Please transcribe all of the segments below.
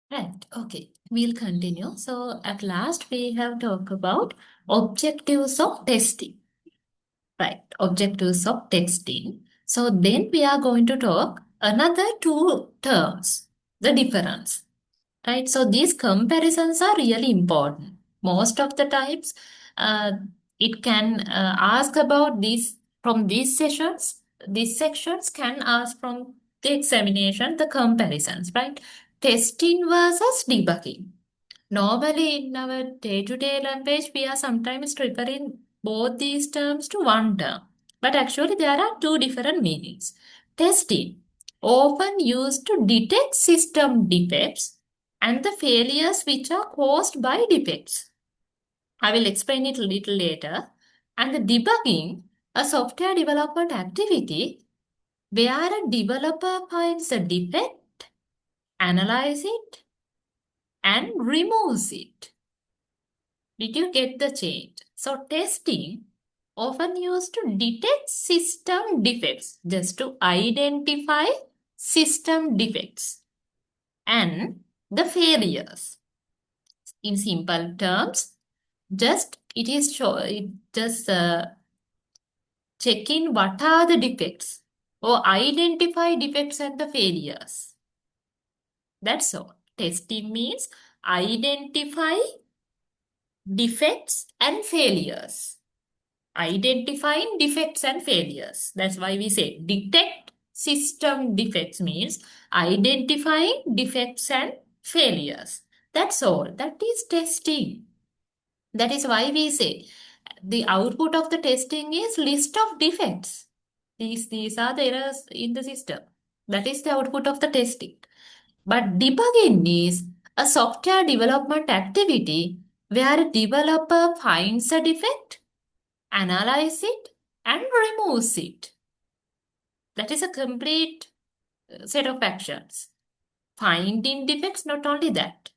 Right, okay, we'll continue. So, at last, we have talked about objectives of testing. Right, objectives of testing. So, then we are going to talk another two terms, the difference. Right, so these comparisons are really important. Most of the times, uh, it can ask about these from these sessions. These sections can ask from the examination the comparisons, right? Testing versus debugging. Normally, in our day-to-day language, we are sometimes referring both these terms to one term, but actually there are two different meanings. Testing, often used to detect system defects and the failures which are caused by defects. I will explain it a little later. And the debugging, a software development activity where a developer finds a defect, analyze it, and removes it. Did you get the change? So, testing often used to detect system defects, just to identify system defects and the failures. In simple terms, just it is it just checking what are the defects or identify defects and the failures. That's all. Testing means identify defects and failures. Identifying defects and failures. That's why we say detect system defects means identifying defects and failures. That's all. That is testing. That is why we say the output of the testing is list of defects. These are the errors in the system. That is the output of the testing. But debugging is a software development activity where a developer finds a defect, analyze it, and removes it. That is a complete set of actions. Finding defects, not only that,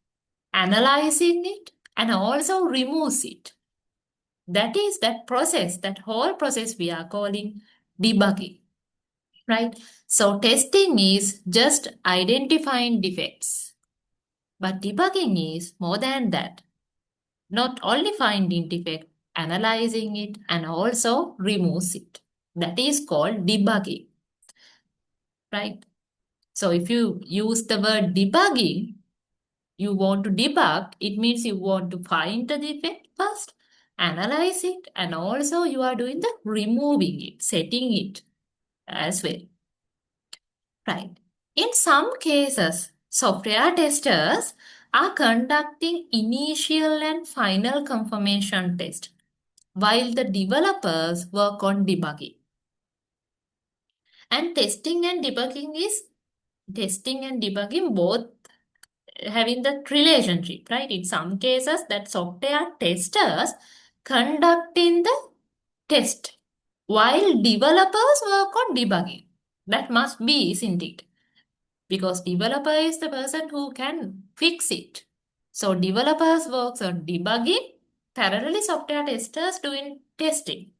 analyzing it, and also removes it. That is that process, that whole process we are calling debugging, right? So testing is just identifying defects, but debugging is more than that. Not only finding defect, analyzing it, and also removes it. That is called debugging, right? So if you use the word debugging, you want to debug, it means you want to find the defect first, analyze it, and also you are doing the removing it, setting it as well. Right. In some cases, software testers are conducting initial and final confirmation test while the developers work on debugging. And testing and debugging both having that relationship, right? In some cases, that software testers conducting the test while developers work on debugging. That must be, isn't it? Because developer is the person who can fix it. So developers works on debugging, parallelly software testers doing testing.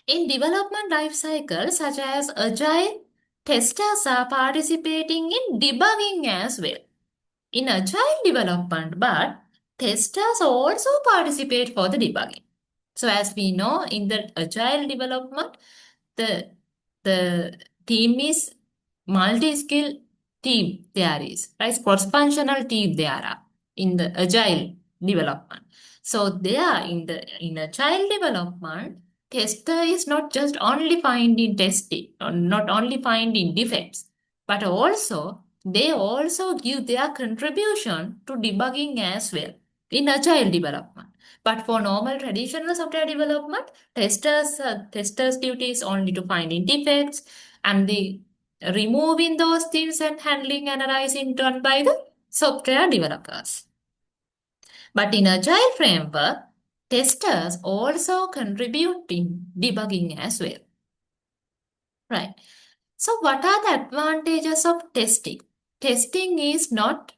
In development life cycle such as agile, testers are participating in debugging as well. In agile development, but testers also participate for the debugging. So as we know, in the agile development, the the team is multi-skill team there is, right? Cross-functional team there are in the agile development. So there in agile development, tester is not just only finding testing or not only finding defects, but also they also give their contribution to debugging as well in agile development. But for normal traditional software development, testers' duty is only to finding defects and the removing those things and handling analyzing done by the software developers. But in agile framework, testers also contribute in debugging as well. Right. So what are the advantages of testing? Testing is not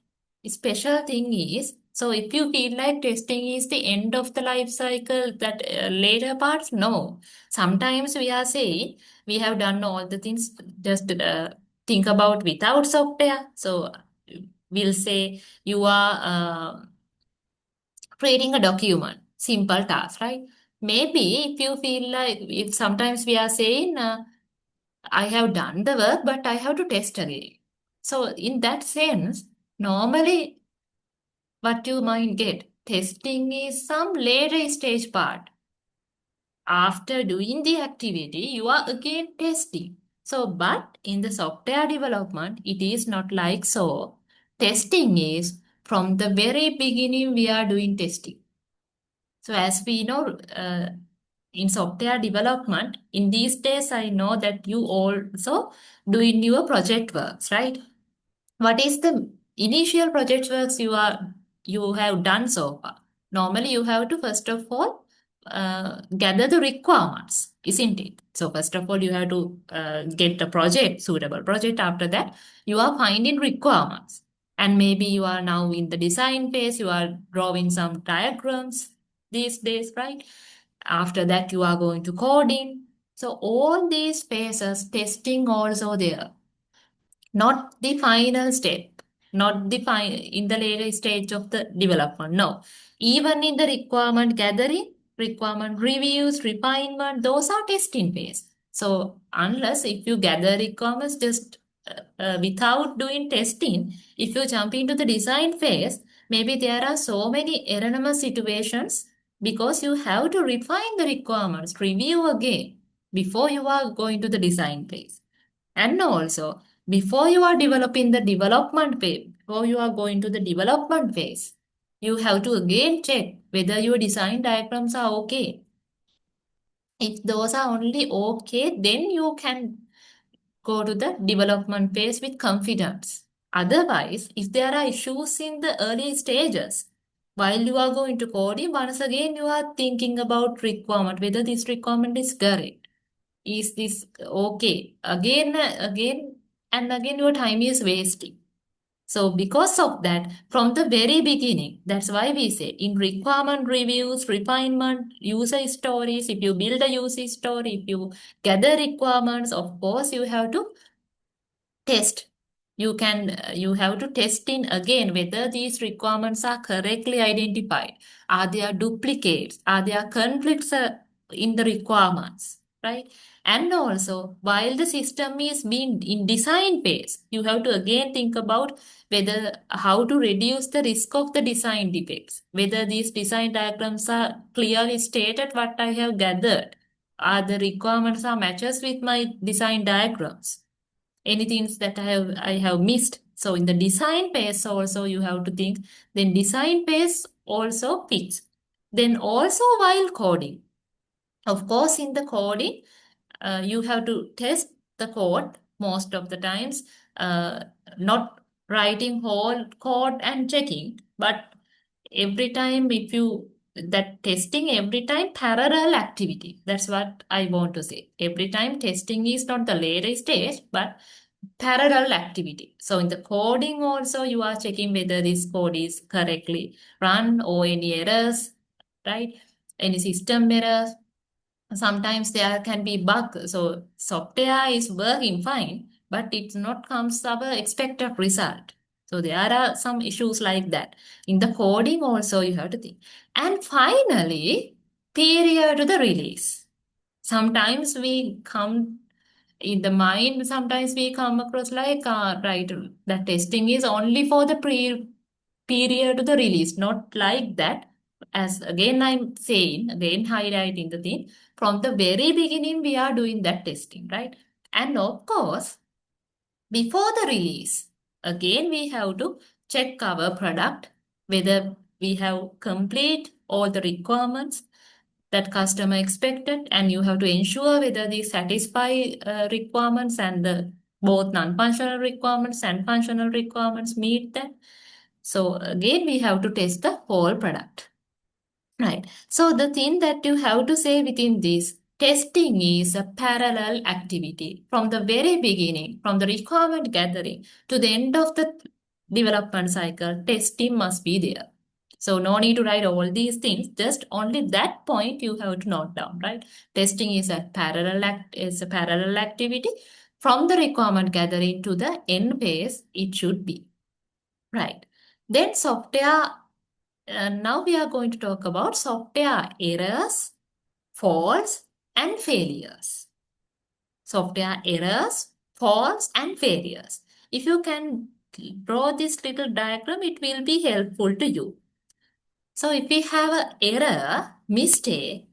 a special thing is, so if you feel like testing is the end of the life cycle, that later parts, no. Sometimes we are saying we have done all the things, just think about without software. So We'll say you are creating a document, simple task, right? Maybe if you feel like, if sometimes we are saying, I have done the work, but I have to test again. So, in that sense, normally what you might get, testing is some later stage part. After doing the activity, you are again testing. So, but in the software development, it is not like so. Testing is from the very beginning, we are doing testing. So, as we know, in software development, in these days, I know that you also doing your project works, right? What is the initial project works you have done so far? Normally, you have to first of all gather the requirements, isn't it? So first of all, you have to get a project, suitable project. After that, you are finding requirements, and maybe you are now in the design phase. You are drawing some diagrams these days, right? After that, you are going to coding. So all these phases, testing also there, not the final step, not the in the later stage of the development. No, even in the requirement gathering, requirement reviews, refinement, those are testing phase. So unless if you gather requirements just without doing testing, if you jump into the design phase, maybe there are so many erroneous situations because you have to refine the requirements, review again before you are going to the design phase. And also, before you are developing the development phase, before you are going to the development phase, you have to again check whether your design diagrams are okay. If those are only okay, then you can go to the development phase with confidence. Otherwise, if there are issues in the early stages, while you are going to coding, once again you are thinking about requirement, whether this requirement is correct. Is this okay? Again and again, your time is wasting. So, because of that, from the very beginning, that's why we say in requirement reviews, refinement, user stories, if you build a user story, if you gather requirements, of course, you have to test. You have to test in again whether these requirements are correctly identified. Are there duplicates? Are there conflicts in the requirements? Right? And also, while the system is being in design phase, you have to again think about whether how to reduce the risk of the design defects, whether these design diagrams are clearly stated what I have gathered. Are the requirements are matches with my design diagrams? Anything that I have missed. So in the design phase also you have to think. Then design phase also fix. Then also while coding. Of course, in the coding, you have to test the code most of the times, uh, not writing whole code and checking, but every time if you that testing every time parallel activity. That's what I want to say. Every time testing is not the later stage, but parallel activity. So in the coding also you are checking whether this code is correctly run or any errors, right? Any system errors. Sometimes there can be bug. So software is working fine, but it not comes our expected result. So there are some issues like that. In the coding also you have to think. And finally, period to the release. Sometimes we come in the mind, sometimes we come across like, right, the testing is only for the period to the release, not like that. As again, I'm saying, again, highlighting the thing, from the very beginning, we are doing that testing, right? And of course, before the release, again, we have to check our product, whether we have complete all the requirements that customer expected, and you have to ensure whether they satisfy requirements and the both non-functional requirements and functional requirements meet that. So again, we have to test the whole product. Right. So the thing that you have to say within this, testing is a parallel activity from the very beginning, from the requirement gathering to the end of the development cycle. Testing must be there. So no need to write all these things. Just only that point you have to note down, right? Testing is a parallel activity from the requirement gathering to the end phase. It should be. Right. Then software, now we are going to talk about software errors, faults, and failures. Software errors, faults, and failures. If you can draw this little diagram, it will be helpful to you. So if we have an error, mistake,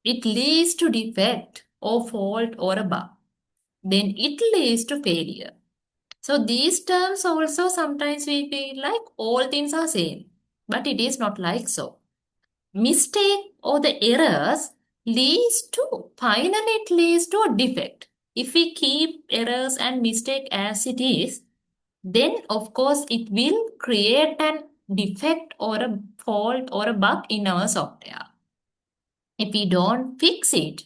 it leads to defect or fault or a bug. Then it leads to failure. So these terms also sometimes we feel like all things are same, but it is not like so. Mistake or the errors leads to finally it leads to a defect. If we keep errors and mistake as it is, then of course it will create an defect or a fault or a bug in our software. If we don't fix it,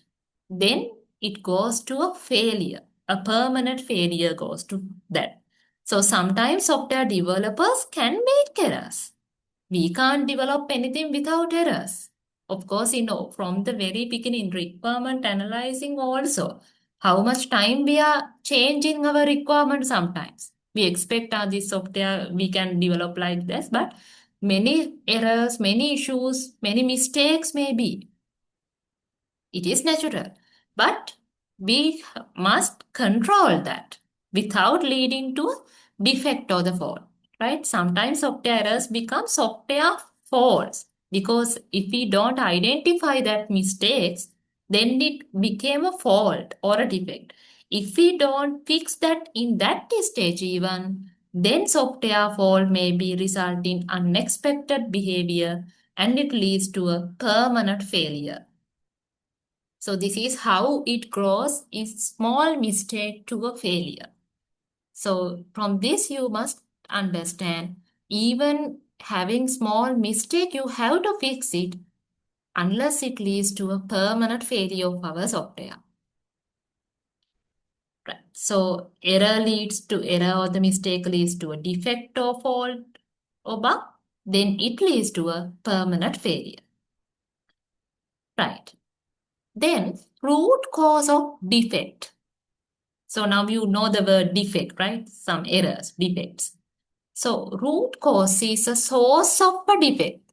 then it goes to a failure. A permanent failure goes to that. So sometimes software developers can make errors. We can't develop anything without errors. Of course, from the very beginning, requirement analyzing also, how much time we are changing our requirement sometimes. We expect this software we can develop like this, but many errors, many issues, many mistakes may be. It is natural. But we must control that without leading to defect or the fault. Right? Sometimes software errors become software faults because if we don't identify that mistakes, then it became a fault or a defect. If we don't fix that in that stage even, then software fault may be result in unexpected behavior and it leads to a permanent failure. So this is how it grows is small mistake to a failure. So from this you must understand even having small mistake you have to fix it unless it leads to a permanent failure of our software. Right. So error leads to error or the mistake leads to a defect or fault or bug, then it leads to a permanent failure. Right. Then root cause of defect. So now you know the word defect, right? Some errors, defects. So root cause is a source of a defect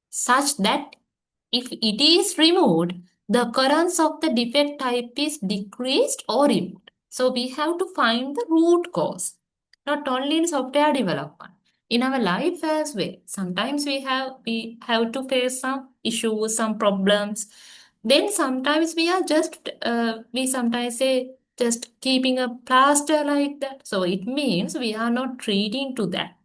such that if it is removed, the occurrence of the defect type is decreased or removed. So we have to find the root cause, not only in software development, in our life as well. Sometimes we have to face some issues, some problems. Then sometimes we are just we sometimes say just keeping a plaster like that. So it means we are not treating to that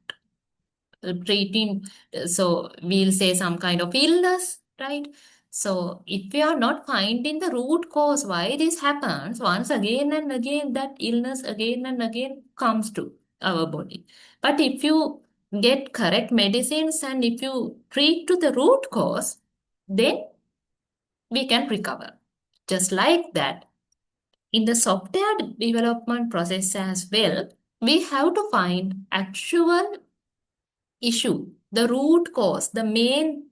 treating so we'll say some kind of illness, right? So if we are not finding the root cause why this happens, once again and again that illness again and again comes to our body. But if you get correct medicines and if you treat to the root cause, then we can recover. Just like that, in the software development process as well, we have to find actual issue, the root cause, the main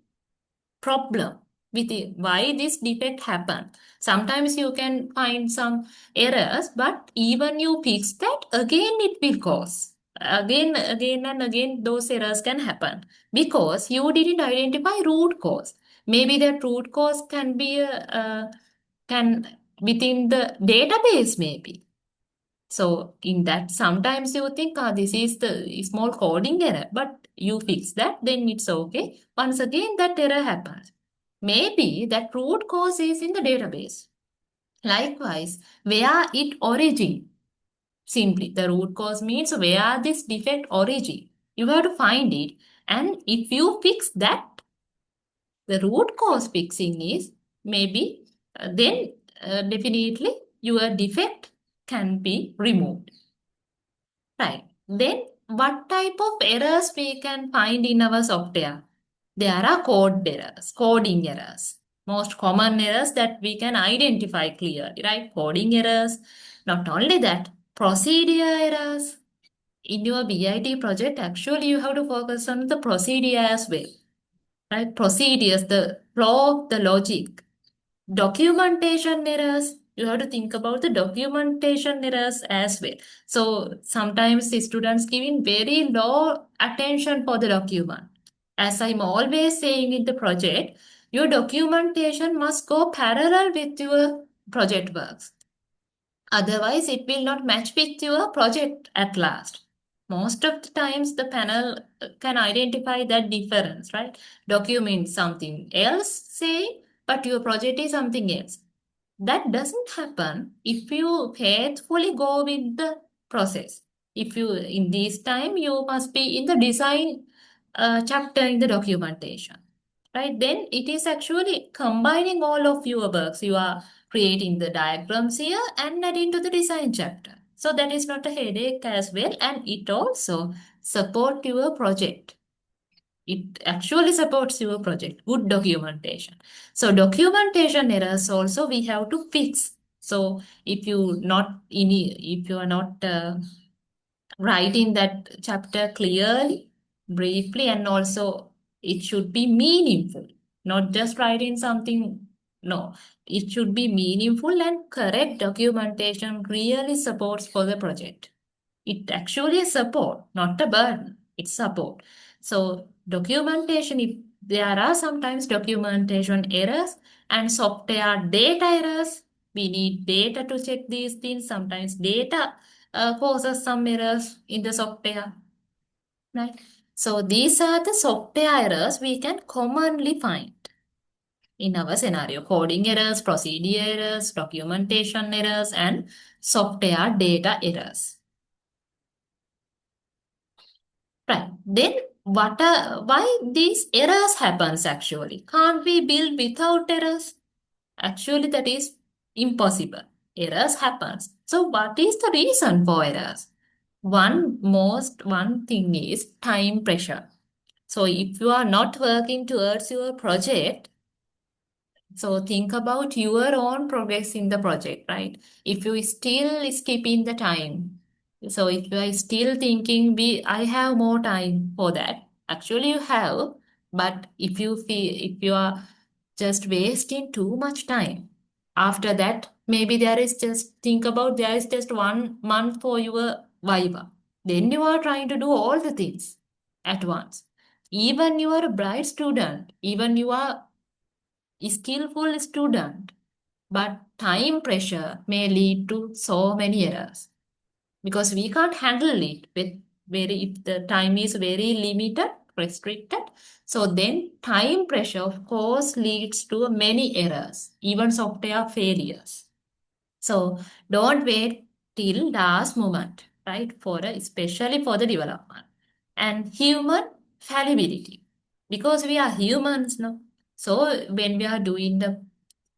problem with why this defect happened. Sometimes you can find some errors, but even you fix that, again it will cause. Again and again, those errors can happen because you didn't identify root cause. Maybe that root cause can be can within the database, maybe. So in that, sometimes you think, this is the small coding error, but you fix that, then it's okay. Once again, that error happens. Maybe that root cause is in the database. Likewise, where it origin? Simply, the root cause means where this defect origin. You have to find it. And if you fix that, the root cause fixing is maybe then definitely your defect can be removed. Right. Then what type of errors we can find in our software? There are code errors, coding errors. Most common errors that we can identify clearly, right? Coding errors. Not only that, procedure errors. In your BIT project, actually you have to focus on the procedure as well. Right? Procedures, the flow of the logic. Documentation errors. you have to think about the documentation errors as well. So sometimes the students giving very low attention for the document. As I'm always saying in the project, your documentation must go parallel with your project works. Otherwise, it will not match with your project at last. Most of the times, the panel can identify that difference, right? Document something else, say, but your project is something else. That doesn't happen if you faithfully go with the process. If you, in this time, you must be in the design chapter in the documentation, right? Then it is actually combining all of your works. You are creating the diagrams here and adding to the design chapter. So that is not a headache as well, and it also support your project. It actually supports your project. Good documentation. So documentation errors also we have to fix. So if you are not writing that chapter clearly, briefly, and also it should be meaningful, not just writing something. No, it should be meaningful, and correct documentation really supports for the project. It actually is support, not a burden. It's support. So documentation, if there are sometimes documentation errors and software data errors, we need data to check these things. Sometimes data causes some errors in the software, right? So these are the software errors we can commonly find in our scenario: coding errors, procedure errors, documentation errors, and software data errors. Right. Then what are why these errors happens actually? Can't we build without errors? Actually, that is impossible. Errors happens. So what is the reason for errors? One thing is time pressure. So if you are not working towards your project, so think about your own progress in the project, right? If you still skipping the time, so if you are still thinking I have more time for that, actually you have, but if you are just wasting too much time, after that maybe there is just 1 month for your viva. Then you are trying to do all the things at once. Even you are a bright student, even you are skillful student, but time pressure may lead to so many errors because we can't handle it with very if the time is very limited, restricted. So then time pressure of course leads to many errors, even software failures. So don't wait till last moment, right? Especially for the development and human fallibility, because we are humans, no. So when we are doing the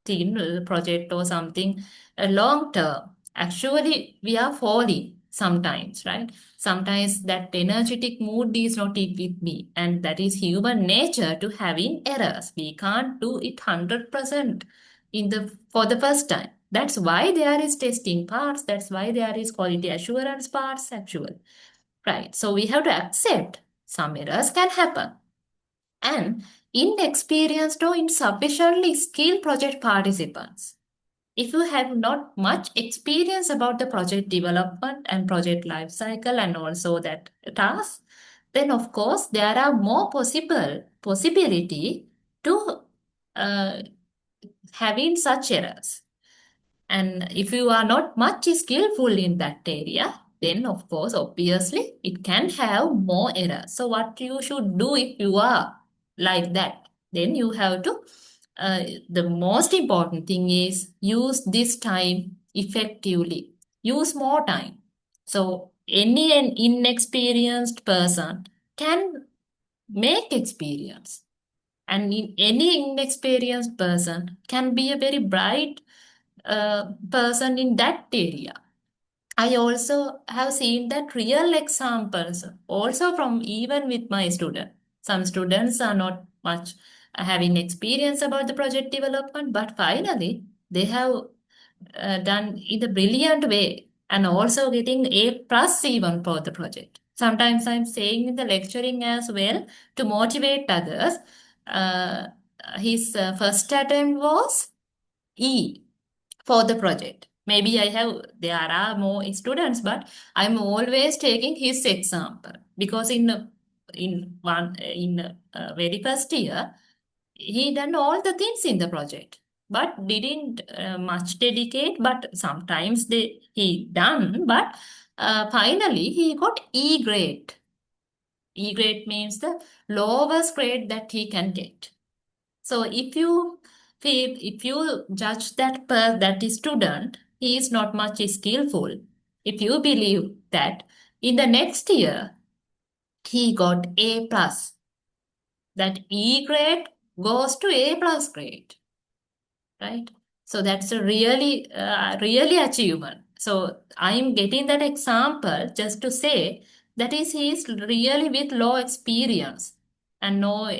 thing, project or something, a long term, actually we are falling sometimes, right? Sometimes that energetic mood is not it with me, and that is human nature to having errors. We can't do it 100% in the for the first time. That's why there is testing parts. That's why there is quality assurance parts actually. Right. So we have to accept some errors can happen. And inexperienced or insufficiently skilled project participants. If you have not much experience about the project development and project life cycle and also that task, then of course there are more possibility to uh, having such errors. And if you are not much skillful in that area, then of course, obviously, it can have more errors. So what you should do if you are like that, then you have to, the most important thing is use this time effectively. Use more time. So any an inexperienced person can make experience, and any inexperienced person can be a very bright person in that area. I also have seen that real examples also from even with my student. Some students are not much having experience about the project development, but finally they have done in a brilliant way and also getting A plus even for the project. Sometimes I'm saying in the lecturing as well to motivate others. Uh, his first attempt was E. for the project. Maybe there are more students, but I'm always taking his example because in very first year, he done all the things in the project, but didn't much dedicate. But sometimes he done, but finally he got E grade. E grade means the lowest grade that he can get. So if you judge that student, he is not much skillful. If you believe that in the next year he got A plus, that E grade goes to A plus grade, right? So that's a really achievement. So I'm getting that example just to say that is he is really with low experience and no,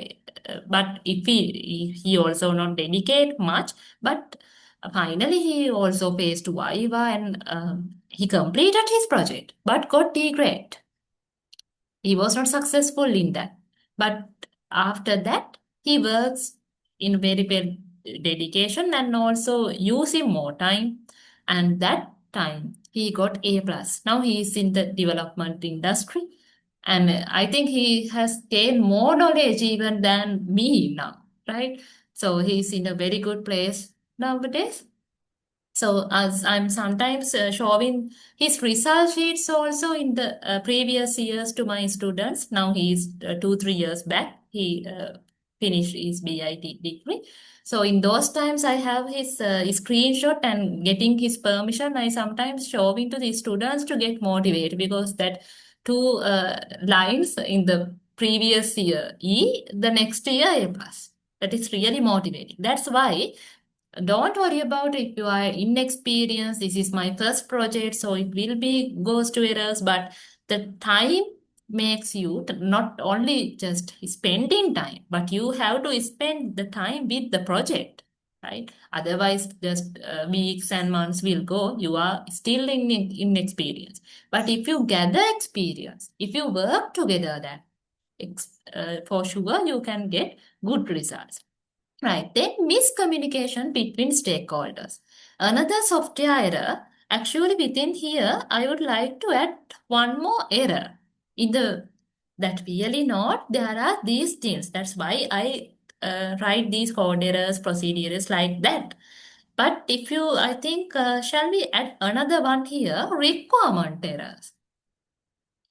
but if he also not dedicate much, but finally he also faced Viva and he completed his project but got D grade. He was not successful in that. But after that, he works in very well dedication and also using more time. And that time he got A plus. Now he is in the development industry. And I think he has gained more knowledge even than me now, right? So he's in a very good place nowadays. So as I'm sometimes showing his result sheets also in the previous years to my students. Now he is 2, 3 years back. He finished his BIT degree. So in those times, I have his screenshot and getting his permission. I sometimes showing to the students to get motivated because that two lines in the previous year E, the next year A plus. That is really motivating. That's why don't worry about if you are inexperienced. This is my first project, so it will be goes to errors, but the time makes you not only just spending time, but you have to spend the time with the project, right? Otherwise, just weeks and months will go. You are still in inexperience. But if you gather experience, if you work together, that for sure you can get good results. Right, then miscommunication between stakeholders. Another software error, actually within here, I would like to add one more error. In the that really not, there are these things. That's why I write these code errors, procedures like that. But if you, I think, shall we add another one here, requirement errors.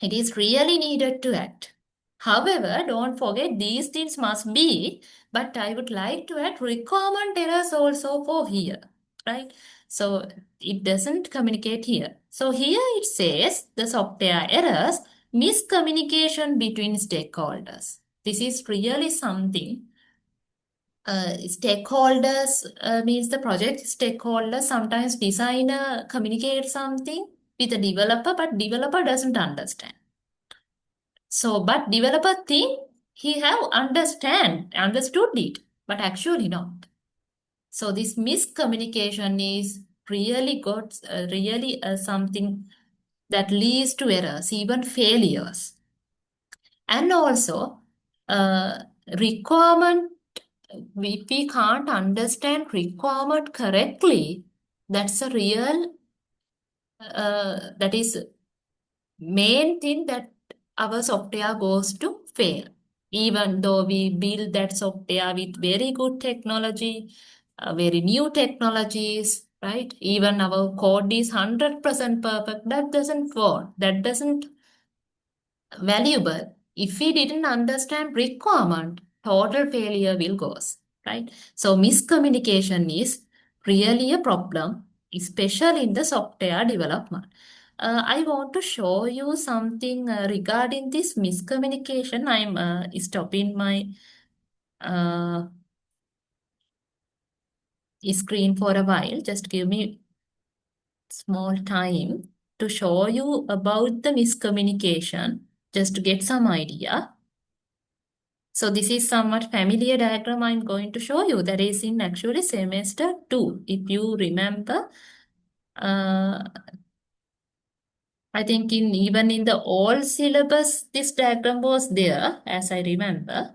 It is really needed to act. However, don't forget these things must be, but I would like to add requirement errors also for here, right? So it doesn't communicate here. So here it says the software errors, miscommunication between stakeholders. This is really something. Stakeholders means the project stakeholders. Sometimes designer communicates something with the developer, but developer doesn't understand. So, but developer think he have understood it, but actually not. So this miscommunication is really something that leads to errors, even failures. And also, uh, requirement, if we can't understand requirement correctly, that's a real, that is main thing that our software goes to fail. Even though we build that software with very good technology, very new technologies, right? Even our code is 100% perfect, that doesn't work. That doesn't valuable. If we didn't understand requirement, total failure will goes, right? So miscommunication is really a problem, especially in the software development. I want to show you something regarding this miscommunication. I'm stopping my uh, screen for a while. Just give me small time to show you about the miscommunication, just to get some idea. So this is somewhat familiar diagram I'm going to show you that is in actually semester 2. If you remember, uh, I think even in the old syllabus, this diagram was there as I remember.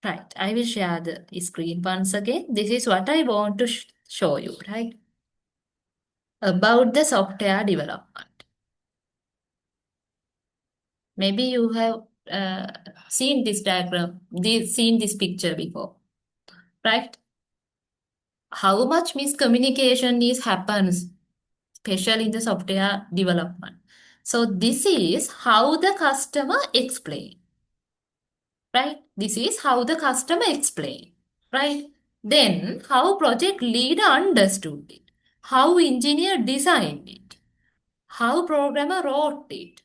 Right, I will share the screen once again. This is what I want to show you, right? About the software development. Maybe you have seen this diagram, seen this picture before, right? How much miscommunication is happens, especially in the software development. So this is how the customer explain, right? This is how the customer explain, right? Then how project leader understood it, how engineer designed it, how programmer wrote it,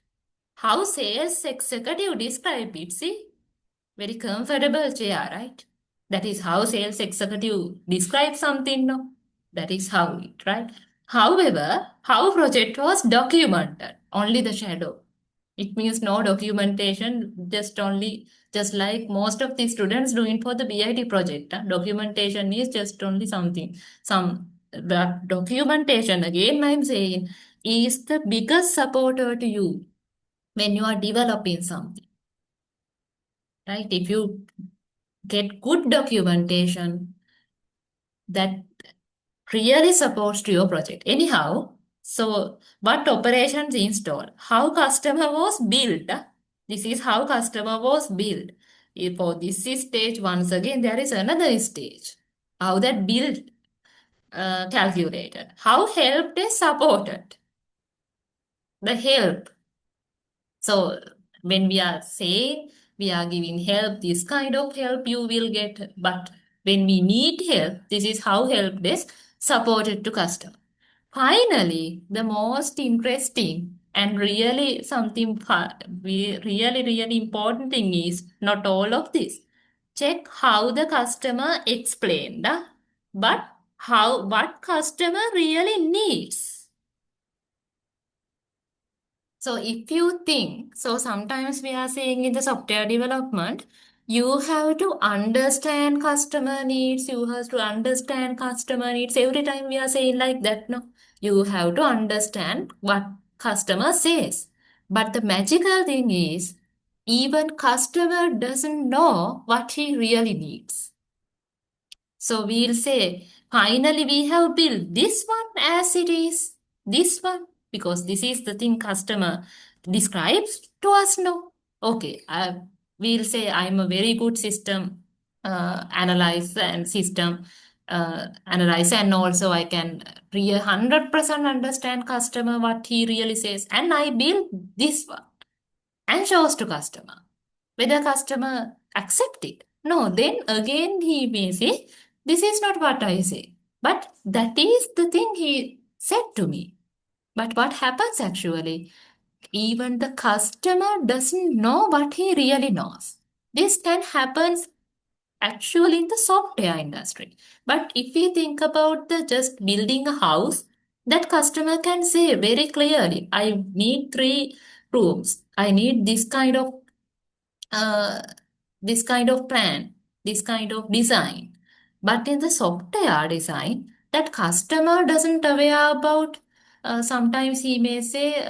how sales executive described it. See, very comfortable chair, right? That is how sales executive describes something, no? That is how it, right? However, how project was documented, only the shadow. It means no documentation, just like most of the students doing for the BIT project. Documentation is just only something. But documentation, again, I'm saying, is the biggest supporter to you when you are developing something, right? If you get good documentation, that really supports to your project. Anyhow, so what operations install? How customer was built? This is how customer was built. For this is stage, once again, there is another stage. How that build calculated. How help is supported. The help. So when we are saying we are giving help, this kind of help you will get. But when we need help, this is how help desk supported to customer. Finally, the most interesting and really really important thing is not all of this. Check how the customer explained, but how what customer really needs. So if you think, so sometimes we are saying in the software development, you have to understand customer needs, you have to understand customer needs. Every time we are saying like that, no, you have to understand what customer says. But the magical thing is, even customer doesn't know what he really needs. So we'll say, finally, we have built this one as it is, this one, because this is the thing customer describes to us now. Okay, we'll say I'm a very good system analyzer and system analyzer, and also I can 100% understand customer what he really says, and I build this one and shows to customer. Whether customer accept it. No, then again he may say, this is not what I say. But that is the thing he said to me. But what happens actually? Even the customer doesn't know what he really knows. This can happen actually in the software industry. But if we think about the just building a house, that customer can say very clearly, I need 3 rooms. I need uh, this kind of plan, this kind of design. But in the software design, that customer doesn't aware about. Sometimes he may say,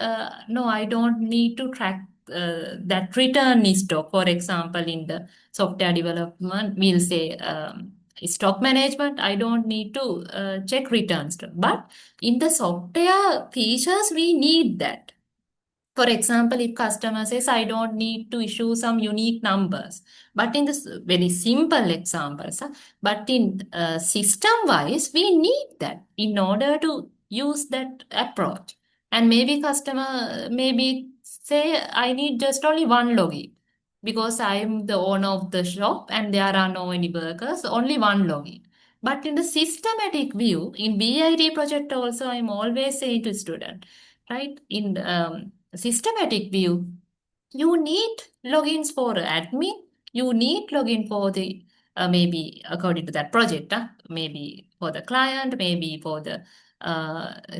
no, I don't need to track that return stock. For example, in the software development, we'll say stock management, I don't need to check returns. But in the software features, we need that. For example, if customer says, I don't need to issue some unique numbers, but in this very simple examples, but in system wise, we need that in order to use that approach. And maybe customer maybe say, I need just only one login because I am the owner of the shop and there are no any workers, only one login. But in the systematic view, in BIT project also, I'm always saying to student, right? In systematic view, you need logins for admin, you need login for the maybe according to that project, maybe for the client, maybe for the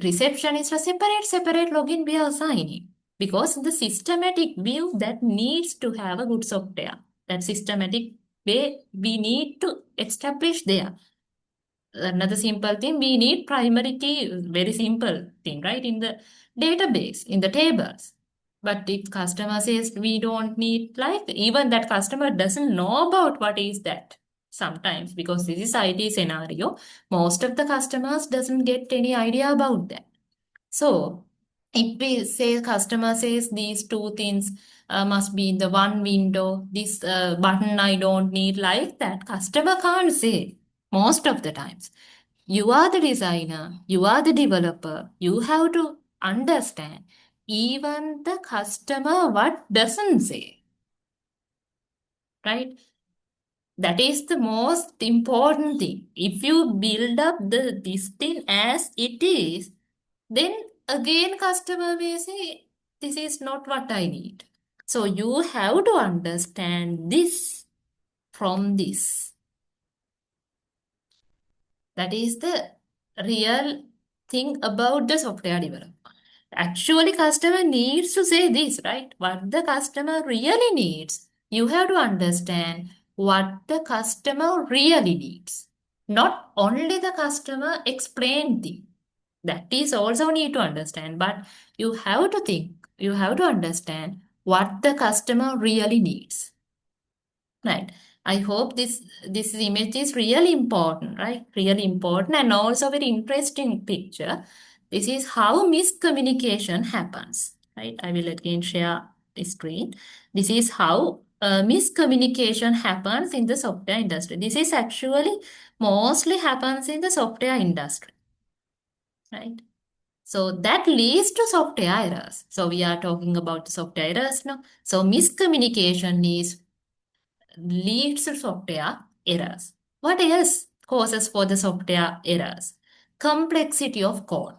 receptionist, a separate login we are assigning. Because in the systematic view, that needs to have a good software. That systematic way we need to establish there. Another simple thing, we need primary key, very simple thing, right? In the database, in the tables. But if customer says we don't need, like, even that customer doesn't know about what is that sometimes, because this is IT scenario, most of the customers doesn't get any idea about that. So if we say customer says these two things must be in the one window, this button I don't need, like that, customer can't say most of the times. You are the designer, you are the developer, you have to understand even the customer what doesn't say, right? That is the most important thing. If you build up this thing as it is, then again customer may say, this is not what I need. So you have to understand this from this. That is the real thing about the software development. Actually, customer needs to say this, right? What the customer really needs. You have to understand what the customer really needs. Not only the customer explain thing. That is also need to understand, but you have to think, you have to understand what the customer really needs. Right. I hope this image is really important, right? Really important and also very interesting picture. This is how miscommunication happens, right? I will again share the screen. This is how miscommunication happens in the software industry. This is actually mostly happens in the software industry, right? So that leads to software errors. So we are talking about software errors now. So miscommunication is leads to software errors. What else causes for the software errors? Complexity of code.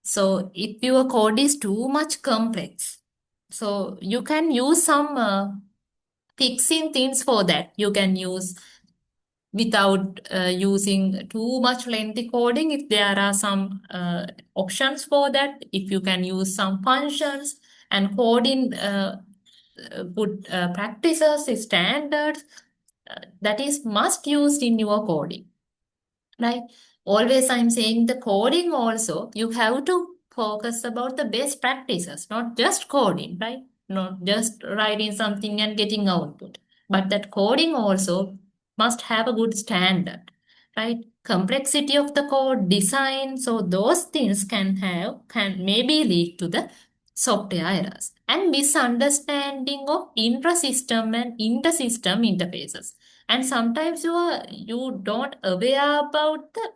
So if your code is too much complex, so you can use some fixing things for that. You can use without using too much lengthy coding. If there are some options for that, if you can use some functions and code in good practices, standards, that is must used in your coding, right? Always I'm saying the coding also, you have to focus about the best practices, not just coding, right? Not just writing something and getting output, but that coding also must have a good standard, right? Complexity of the code, design, so those things can maybe lead to the software errors and misunderstanding of intra-system and inter-system interfaces. And sometimes you don't aware about the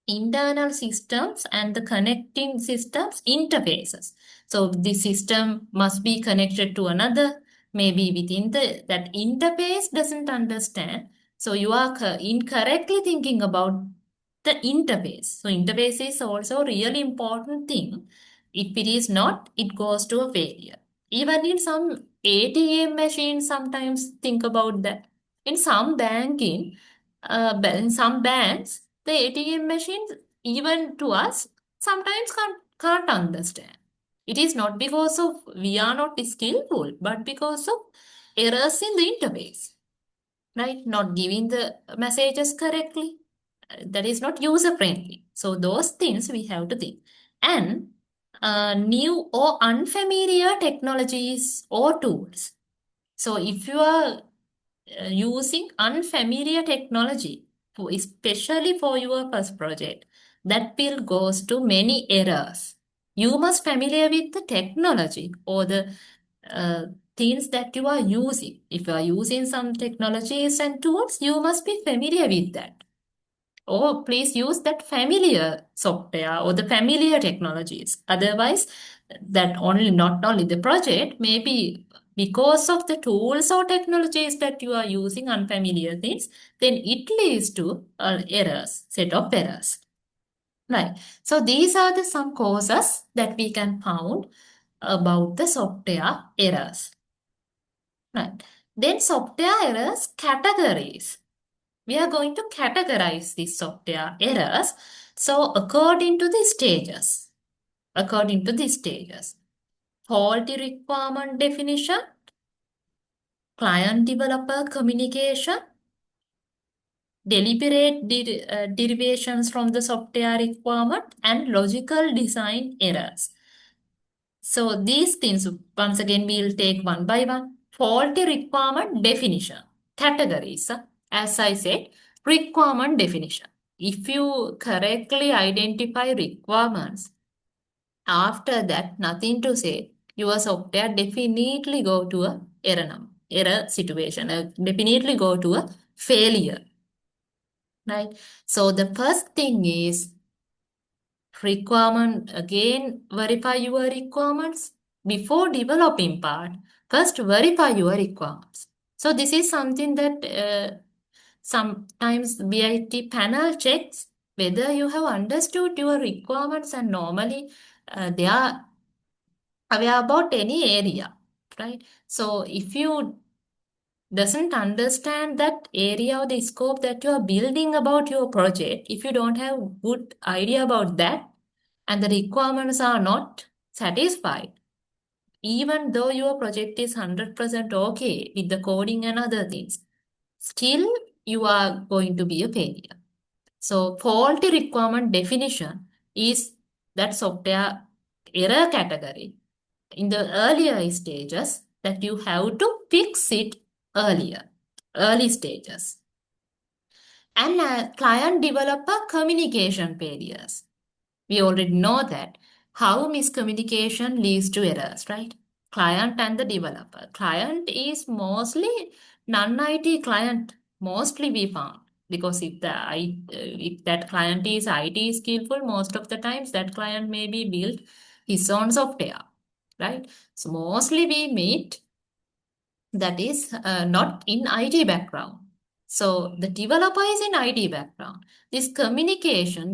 internal systems and the connecting systems interfaces. So the system must be connected to another, maybe within the that interface doesn't understand. So you are incorrectly thinking about the interface. So interface is also a really important thing. If it is not, it goes to a failure. Even in some ATM machines, sometimes think about that. In some banking, in some banks, the ATM machines, even to us, sometimes can't understand. It is not because of we are not skillful, but because of errors in the interface, right? Not giving the messages correctly. That is not user friendly. So those things we have to think. And new or unfamiliar technologies or tools. So if you are using unfamiliar technology, especially for your first project, that will goes to many errors. You must familiar with the technology or the uh, things that you are using. If you are using some technologies and tools, you must be familiar with that. Or please use that familiar software or the familiar technologies. Otherwise, that only not only the project, maybe because of the tools or technologies that you are using unfamiliar things, then it leads to errors, set of errors. Right. So these are the some causes that we can found about the software errors. Right. Then software errors categories. We are going to categorize these software errors. So according to the stages, faulty requirement definition, client developer communication, deliberate derivations from the software requirement, and logical design errors. So these things, once again, we'll take one by one. Faulty requirement definition. Categories. As I said, requirement definition. If you correctly identify requirements, after that, nothing to say. Your software definitely go to a error situation. Definitely go to a failure, right? So the first thing is requirement. Again, verify your requirements before developing part. First, verify your requirements. So this is something that sometimes BIT panel checks whether you have understood your requirements, and normally they are aware about any area, right? So if you doesn't understand that area or the scope that you are building about your project, if you don't have good idea about that and the requirements are not satisfied, even though your project is 100% okay with the coding and other things, still you are going to be a failure. So faulty requirement definition is that software error category in the earlier stages that you have to fix it earlier, early stages. And client developer communication failures. We already know that how miscommunication leads to errors, right? Client and the developer. Client is mostly non-IT client, mostly we found. Because if that client is IT skillful, most of the times that client may be built his own software, right? So mostly we meet that is not in IT background. So the developer is in IT background. This communication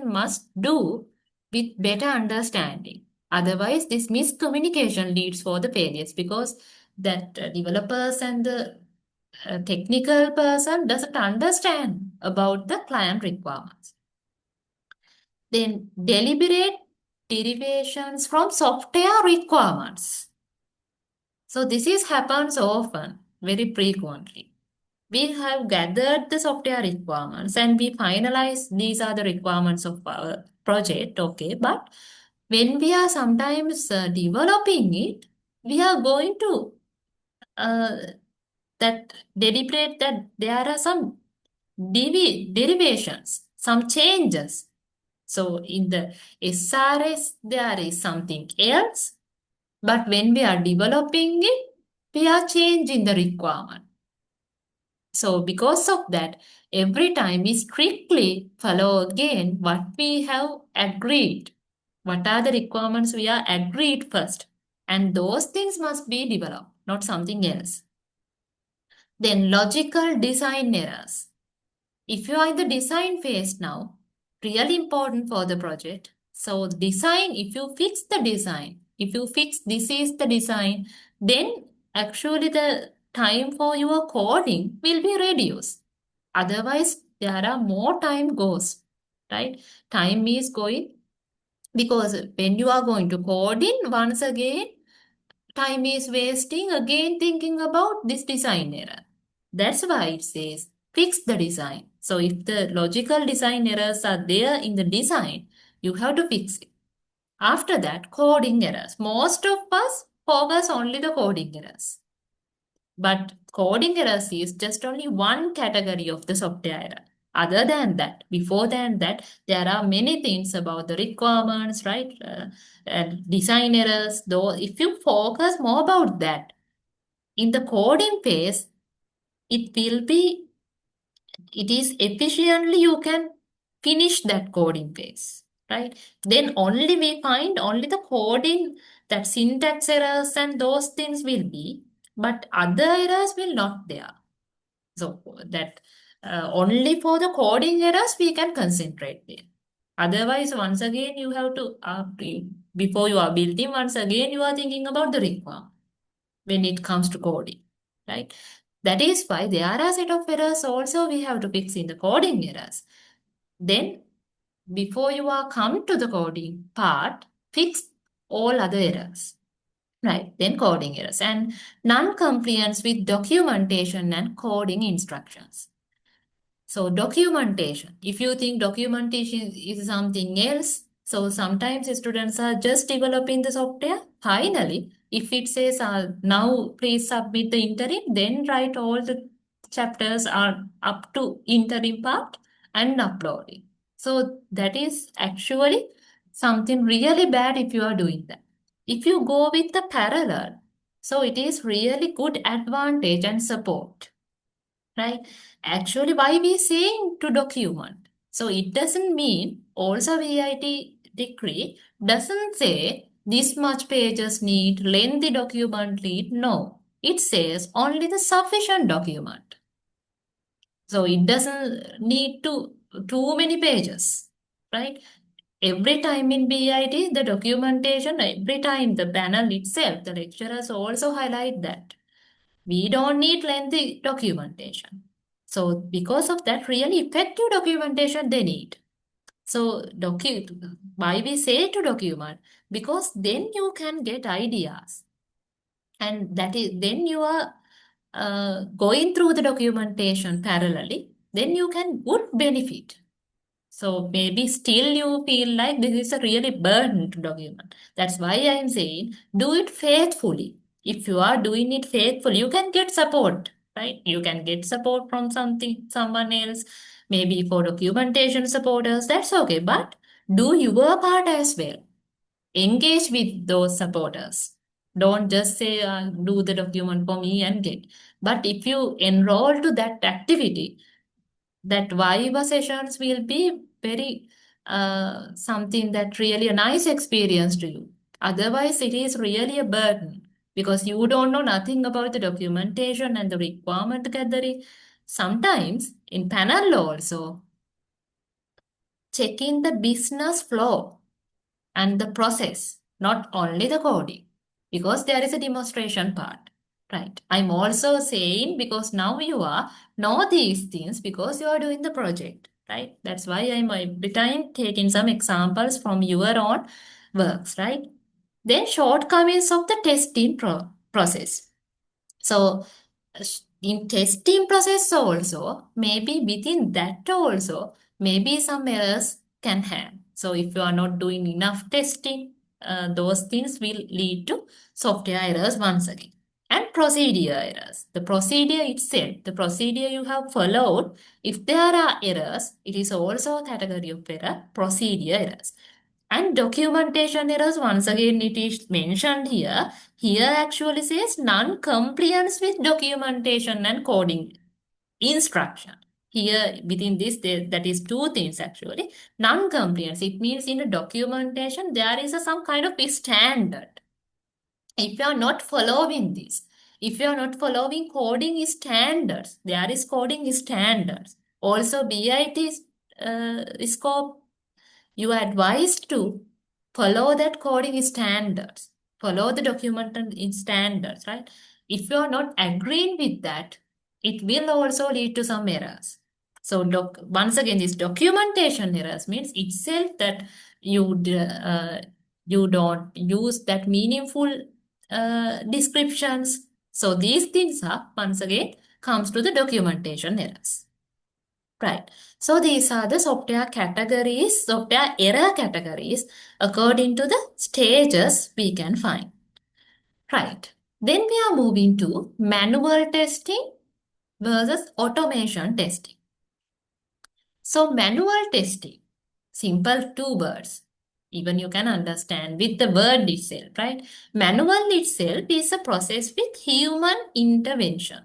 must do with better understanding. Otherwise, this miscommunication leads for the failures because that developers and the technical person doesn't understand about the client requirements. Then deliberate derivations from software requirements. So this is happens often, very frequently. We have gathered the software requirements and we finalize these are the requirements of our project, okay. But when we are sometimes developing it, we are going to uh, that deliberate that there are some derivations, some changes. So in the SRS, there is something else, but when we are developing it, we are changing the requirement. So because of that, every time we strictly follow again what we have agreed. What are the requirements we are agreed first? And those things must be developed, not something else. Then logical design errors. If you are in the design phase now, really important for the project. So design, if you fix the design, if you fix this is the design, then actually the time for your coding will be reduced. Otherwise, there are more time goes, right? Time is going because when you are going to code in once again, time is wasting again thinking about this design error. That's why it says fix the design. So if the logical design errors are there in the design, you have to fix it. After that, coding errors. Most of us focus only the coding errors. But coding errors is just only one category of the software error. Other than that, before than that, there are many things about the requirements, right? And design errors. Though, if you focus more about that, in the coding phase, it will be, it is efficiently you can finish that coding phase, right? Then only we find only the coding, that syntax errors and those things will be, but other errors will not there. So that only for the coding errors we can concentrate there. Otherwise, once again, you have to, before you are building, once again, you are thinking about the requirement when it comes to coding, right? That is why there are a set of errors also we have to fix in the coding errors. Then, before you are come to the coding part, fix all other errors. Right, then coding errors and non-compliance with documentation and coding instructions. So documentation, if you think documentation is something else, So sometimes students are just developing the software. Finally, if it says now please submit the interim, then write all the chapters are up to interim part and upload it. So that is actually something really bad if you are doing that. If you go with the parallel, so it is really good advantage and support, right? Actually, why we saying to document? So it doesn't mean also VIT decree doesn't say this much pages need lengthy document need. No, it says only the sufficient document. So it doesn't need to too many pages, right? Every time in BIT, the documentation, every time the panel itself, the lecturers also highlight that. We don't need lengthy documentation. So because of that, really effective documentation they need. So why we say to document? Because then you can get ideas. And that is then you are going through the documentation parallelly, then you can good benefit. So maybe still you feel like this is a really burden to document. That's why I am saying do it faithfully. If you are doing it faithfully, you can get support, right? You can get support from someone else, maybe for documentation supporters, that's okay. But do your part as well. Engage with those supporters. Don't just say, do the document for me and get. But if you enroll to that activity, that Viva sessions will be very something that really a nice experience to you. Otherwise, it is really a burden because you don't know nothing about the documentation and the requirement gathering. Sometimes in panel also, checking the business flow and the process, not only the coding, because there is a demonstration part. Right. I'm also saying because now you are know these things because you are doing the project. Right. That's why I'm every time taking some examples from your own works. Right. Then shortcomings of the testing process. So in testing process also, maybe within that also, maybe some errors can have. So if you are not doing enough testing, those things will lead to software errors once again. And procedure errors. The procedure itself, the procedure you have followed, if there are errors, it is also a category of error, procedure errors. And documentation errors, once again, it is mentioned here. Here actually says non-compliance with documentation and coding instruction. Here within this, that is two things actually. Non-compliance, it means in a documentation, there is some kind of a standard. If you are not following this, if you are not following coding standards, there is coding standards. Also, BIT scope, you are advised to follow that coding standards, follow the documented in standards, right? If you are not agreeing with that, it will also lead to some errors. So once again, this documentation errors means itself that you don't use that meaningful descriptions. So these things are once again comes to the documentation errors. Right. So these are the software categories, software error categories according to the stages we can find. Right. Then we are moving to manual testing versus automation testing. So manual testing, simple two words. Even you can understand with the word itself, right? Manual itself is a process with human intervention,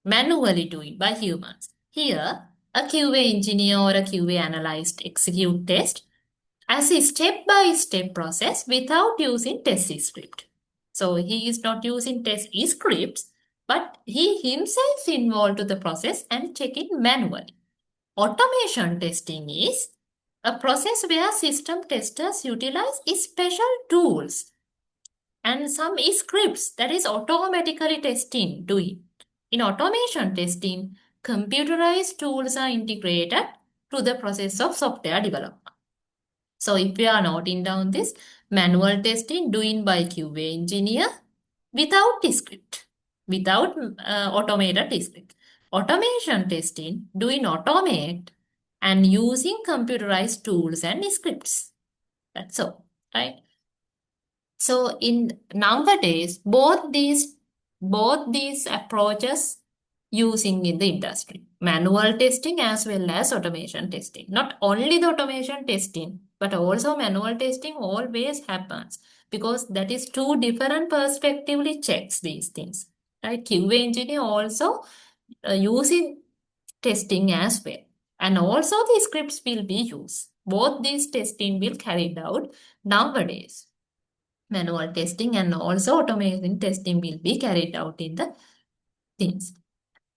manually doing by humans. Here, a QA engineer or a QA analyst execute test as a step-by-step process without using test script. So he is not using test scripts, but he himself involved to the process and check it manually. Automation testing is a process where system testers utilize special tools and some scripts that is automatically testing doing. In automation testing, computerized tools are integrated to the process of software development. So if we are noting down this, manual testing doing by QA engineer without script, without automated script. Automation testing doing automate and using computerized tools and scripts. That's all, right? So in nowadays, both these approaches using in the industry, manual testing as well as automation testing. Not only the automation testing, but also manual testing always happens because that is two different perspectively checks these things. Right? QA engineer also using testing as well. And also the scripts will be used. Both these testing will carried out nowadays. Manual testing and also automation testing will be carried out in the things.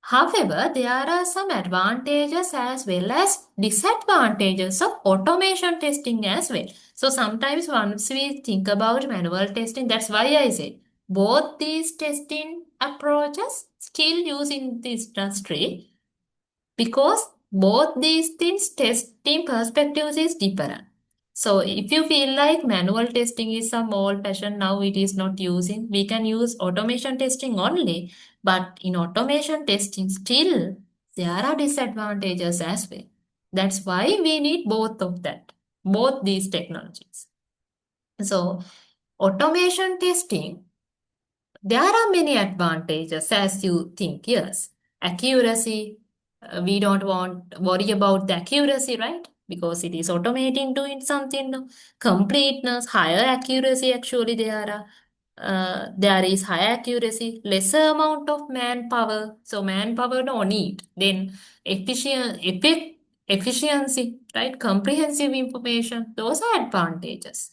However, there are some advantages as well as disadvantages of automation testing as well. So sometimes once we think about manual testing, that's why I say both these testing approaches still used in this industry because both these things testing perspectives is different. So if you feel like manual testing is some old fashioned now it is not using, we can use automation testing only. But in automation testing still there are disadvantages as well. That's why we need both of that, both these technologies. So automation testing there are many advantages as you think, yes. Accuracy, we don't want worry about the accuracy, right? Because it is automating doing something. No? Completeness, higher accuracy actually there is higher accuracy, lesser amount of manpower. So manpower no need. Then efficiency, right? Comprehensive information. Those are advantages.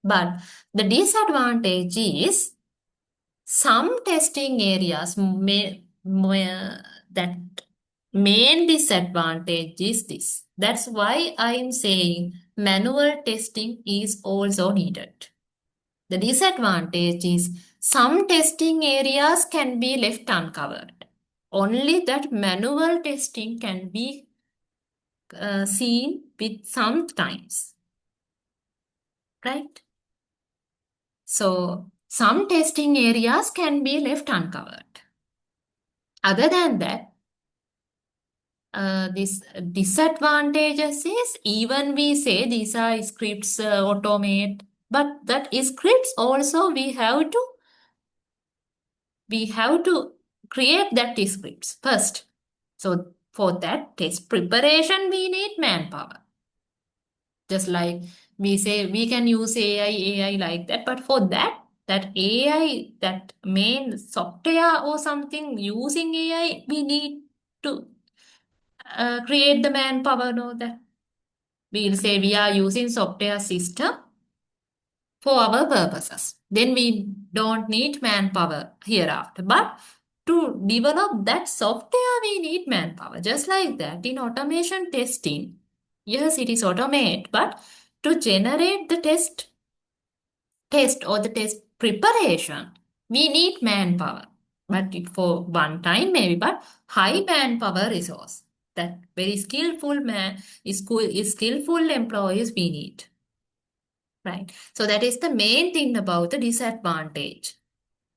But the disadvantage is some testing areas that main disadvantage is this. That's why I'm saying manual testing is also needed. The disadvantage is some testing areas can be left uncovered. Only that manual testing can be seen with sometimes, right? So some testing areas can be left uncovered. Other than that, this disadvantages is even we say these are scripts automate, but that scripts also we have to create that scripts first. So for that test preparation we need manpower. Just like we say we can use AI like that, but for that AI that main software or something using AI we need to create the manpower know that we'll say we are using software system for our purposes then we don't need manpower hereafter but to develop that software we need manpower just like that in automation testing yes it is automate but to generate the test or the test preparation we need manpower but it for one time maybe but high manpower resource that very skillful skillful employees we need, right? So that is the main thing about the disadvantage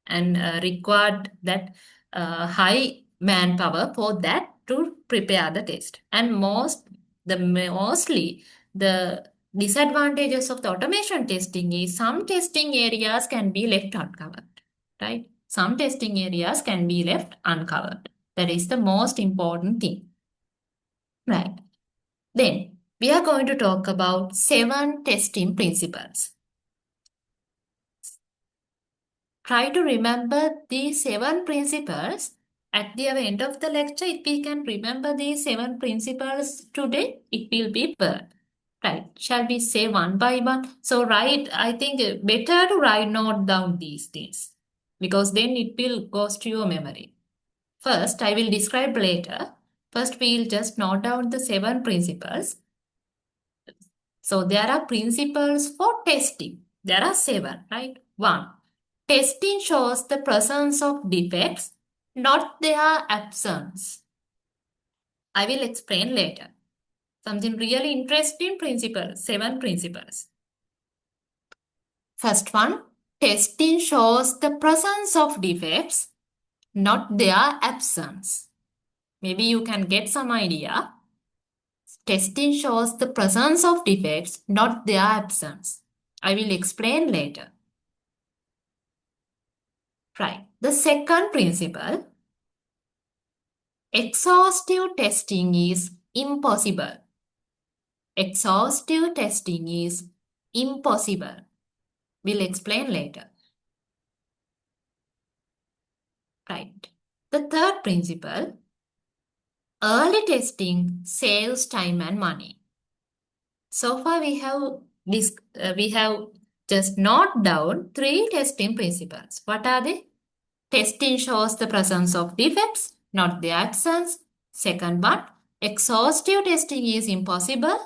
and required that high manpower for that to prepare the test and mostly the disadvantages of the automation testing is some testing areas can be left uncovered, right? Some testing areas can be left uncovered. That is the most important thing, right? Then we are going to talk about 7 testing principles. Try to remember these 7 principles. At the end of the lecture, if we can remember these 7 principles today, it will be well. Right. Shall we say one by one? So I think better to write note down these things because then it will goes to your memory. First, I will describe later. First, we will just note down the 7 principles. So there are principles for testing. There are 7, right? 1. Testing shows the presence of defects, not their absence. I will explain later. Something really interesting principle, 7 principles. First one, testing shows the presence of defects, not their absence. Maybe you can get some idea. Testing shows the presence of defects, not their absence. I will explain later. Right. The second principle, exhaustive testing is impossible. Exhaustive testing is impossible. We'll explain later. Right. The third principle, early testing saves time and money. So far we have just noted down three testing principles. What are they? Testing shows the presence of defects, not the absence. Second one, exhaustive testing is impossible.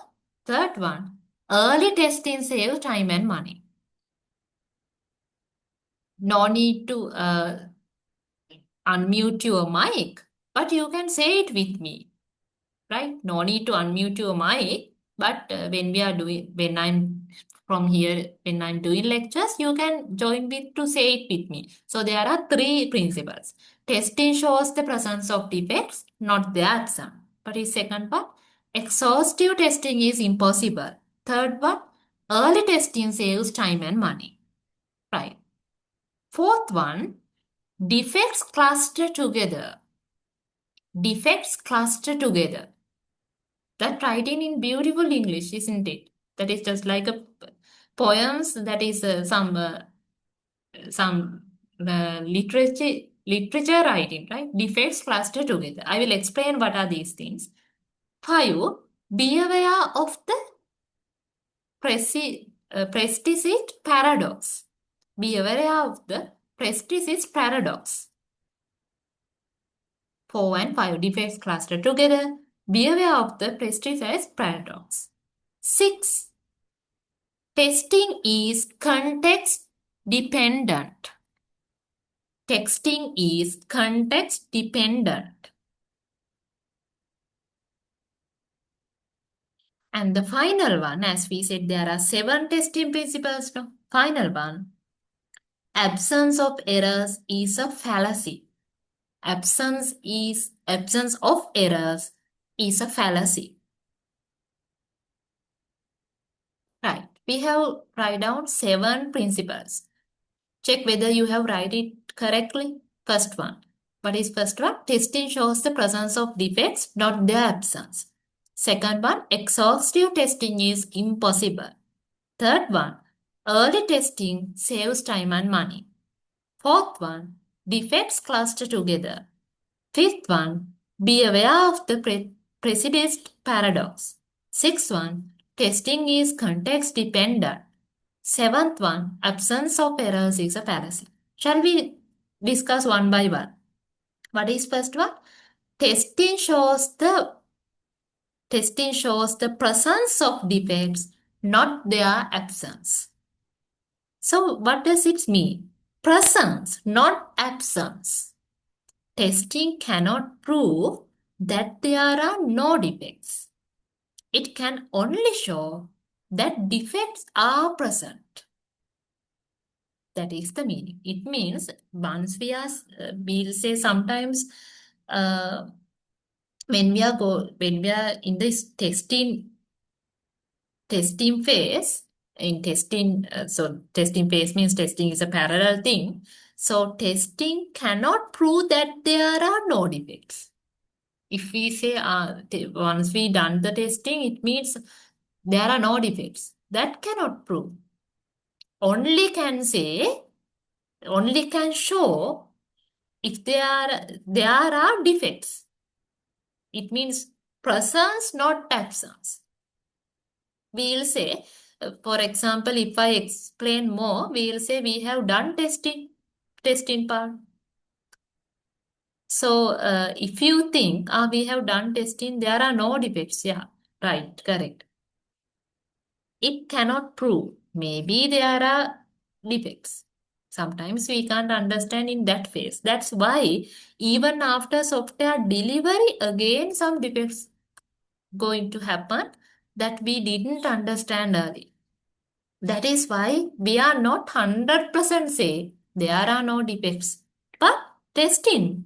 Third one, early testing saves time and money. No need to unmute your mic, but you can say it with me, right? No need to unmute your mic, but when I'm from here, when I'm doing lectures, you can join with to say it with me. So there are three principles. Testing shows the presence of defects, not the absence. But is second one, exhaustive testing is impossible. Third one, early testing saves time and money. Right. Fourth one, defects cluster together. Defects cluster together. That writing in beautiful English, isn't it? That is just like a poems. That is some literature writing, right? Defects cluster together. I will explain what are these things. 5. Be aware of the presticid paradox. Be aware of the presticid paradox. 4 and 5 defects cluster together. Be aware of the presticid paradox. 6. Testing is context dependent. Texting is context dependent. And the final one, as we said, there are 7 testing principles. No? Final one, absence of errors is a fallacy. Absence of errors is a fallacy. Right. We have write down 7 principles. Check whether you have write it correctly. First one. What is first one? Testing shows the presence of defects, not their absence. Second one, exhaustive testing is impossible. Third one, early testing saves time and money. Fourth one, defects cluster together. Fifth one, be aware of the precedent paradox. Sixth one, testing is context dependent. Seventh one, absence of errors is a fallacy. Shall we discuss one by one? What is first one? Testing shows the presence of defects, not their absence. So what does it mean? Presence, not absence. Testing cannot prove that there are no defects. It can only show that defects are present. That is the meaning. It means once we'll say sometimes when we are in this testing phase, testing phase means testing is a parallel thing. So testing cannot prove that there are no defects. If we say once we done the testing, it means there are no defects. That cannot prove. Only can show if there are defects. It means presence, not absence. We'll say, for example, if I explain more, we'll say we have done testing part. So if you think we have done testing, there are no defects. Yeah, right, correct. It cannot prove. Maybe there are defects. Sometimes we can't understand in that phase. That's why even after software delivery, again some defects going to happen that we didn't understand early. That is why we are not 100% say there are no defects. But testing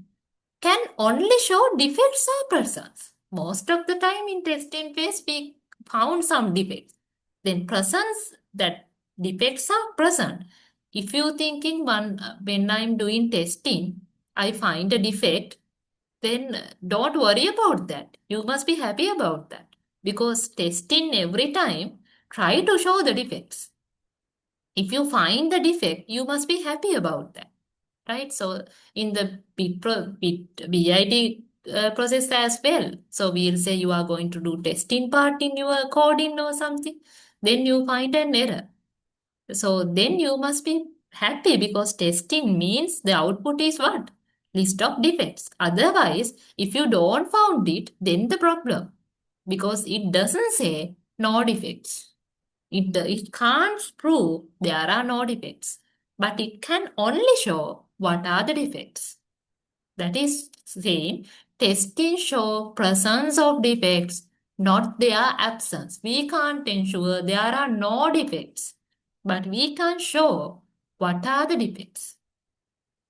can only show defects are present. Most of the time in testing phase, we found some defects. Then presence that defects are present. If you thinking when I'm doing testing, I find a defect, then don't worry about that. You must be happy about that because testing every time try to show the defects. If you find the defect, you must be happy about that, right? So in the BIT process as well. So we'll say you are going to do testing part in your coding or something. Then you find an error. So then you must be happy because testing means the output is what? List of defects. Otherwise, if you don't found it, then the problem. Because it doesn't say no defects. It can't prove there are no defects, but it can only show what are the defects. That is saying, testing show presence of defects, not their absence. We can't ensure there are no defects, but we can show what are the defects.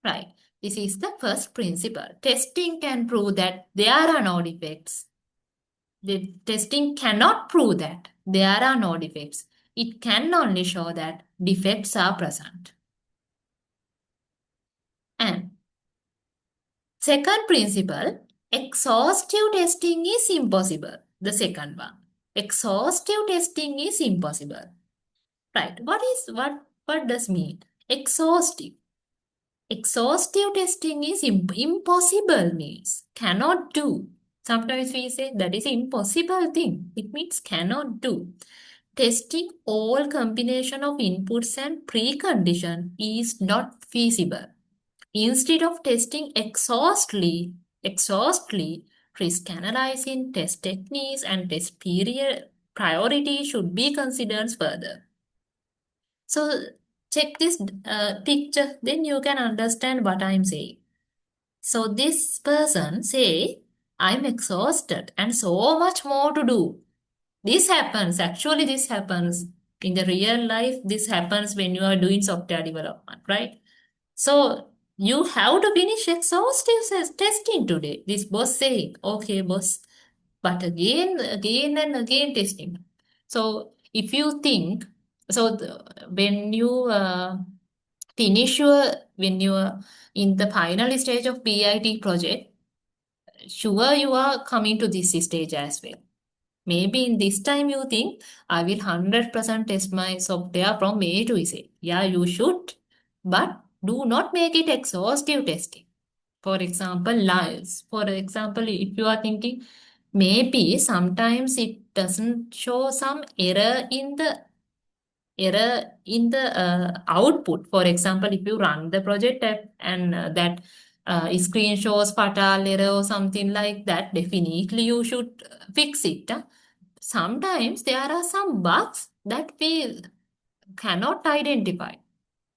Right. This is the first principle. Testing can prove that there are no defects. The testing cannot prove that there are no defects. It can only show that defects are present. And second principle, exhaustive testing is impossible. The second one. Exhaustive testing is impossible. Right. What does mean? Exhaustive. Exhaustive testing is impossible means cannot do. Sometimes we say that is impossible thing. It means cannot do. Testing all combination of inputs and precondition is not feasible. Instead of testing exhaustly, risk analyzing, test techniques, and test period priority should be considered further. So check this picture, then you can understand what I'm saying. So this person say, I'm exhausted and so much more to do. This happens in the real life. This happens when you are doing software development, right? So you have to finish exhaustive testing today. This boss saying, okay, boss, but again and again testing. So if you think, when you when you are in the final stage of BIT project, sure you are coming to this stage as well. Maybe in this time you think, I will 100% test my software from A to Z. Yeah, you should, but do not make it exhaustive testing. For example, lies. For example, if you are thinking, maybe sometimes it doesn't show some error in the output. For example, if you run the project and that screen shows fatal error or something like that, definitely you should fix it. Sometimes there are some bugs that we cannot identify.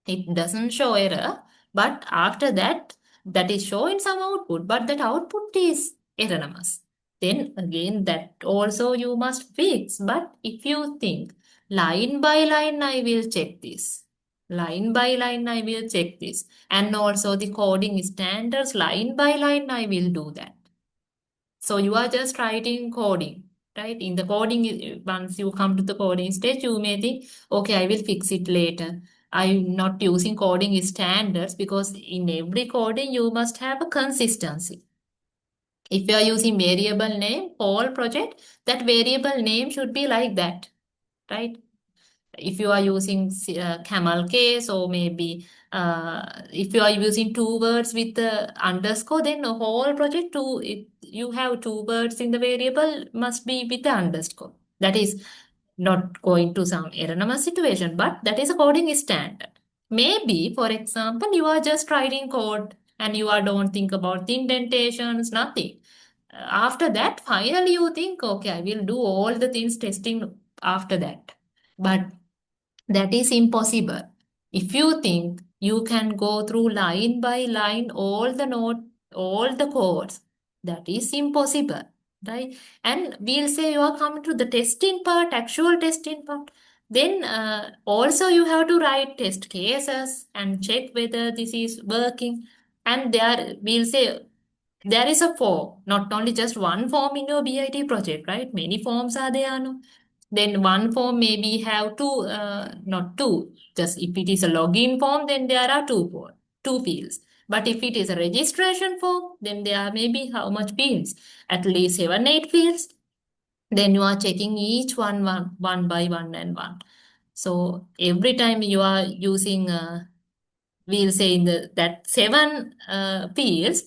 It doesn't show error, but after that, that is showing some output, but that output is erroneous. Then again, that also you must fix. But if you think line by line, I will check this. Line by line, I will check this. And also the coding standards, line by line, I will do that. So you are just writing coding, right? In the coding, once you come to the coding stage, you may think, okay, I will fix it later. I'm not using coding standards because in every coding, you must have a consistency. If you are using variable name, whole project, that variable name should be like that, right? If you are using camel case or maybe if you are using two words with the underscore, then the whole project you have two words in the variable must be with the underscore. That is not going to some erroneous situation, but that is a coding standard. Maybe, for example, you are just writing code and you are don't think about the indentations, nothing. After that, finally you think, okay, I will do all the things testing after that. But that is impossible. If you think you can go through line by line all the codes, that is impossible, right? And we'll say you are coming to the testing part, actual testing part. Then also you have to write test cases and check whether this is working. And there we'll say there is a form, not only just one form in your BIT project, right? Many forms are there, no? Then one form maybe have two, not two, just if it is a login form, then there are two fields. But if it is a registration form, then there are maybe how much fields? At least 7, 8 fields. Then you are checking each one by one and one. So every time you are using we'll say in the that 7 fields,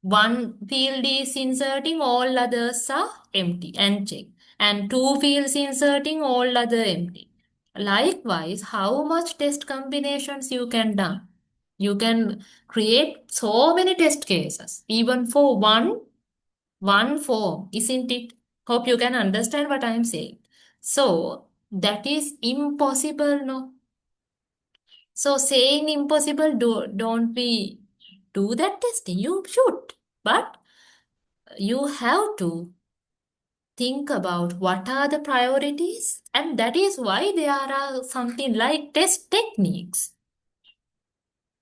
one field is inserting, all others are empty and check, and two fields inserting, all other empty. Likewise, how much test combinations you can do? You can create so many test cases even for one form, isn't it? Hope you can understand what I am saying. So that is impossible, no? So saying impossible, don't we do that testing? You should. But you have to think about what are the priorities. And that is why there are something like test techniques.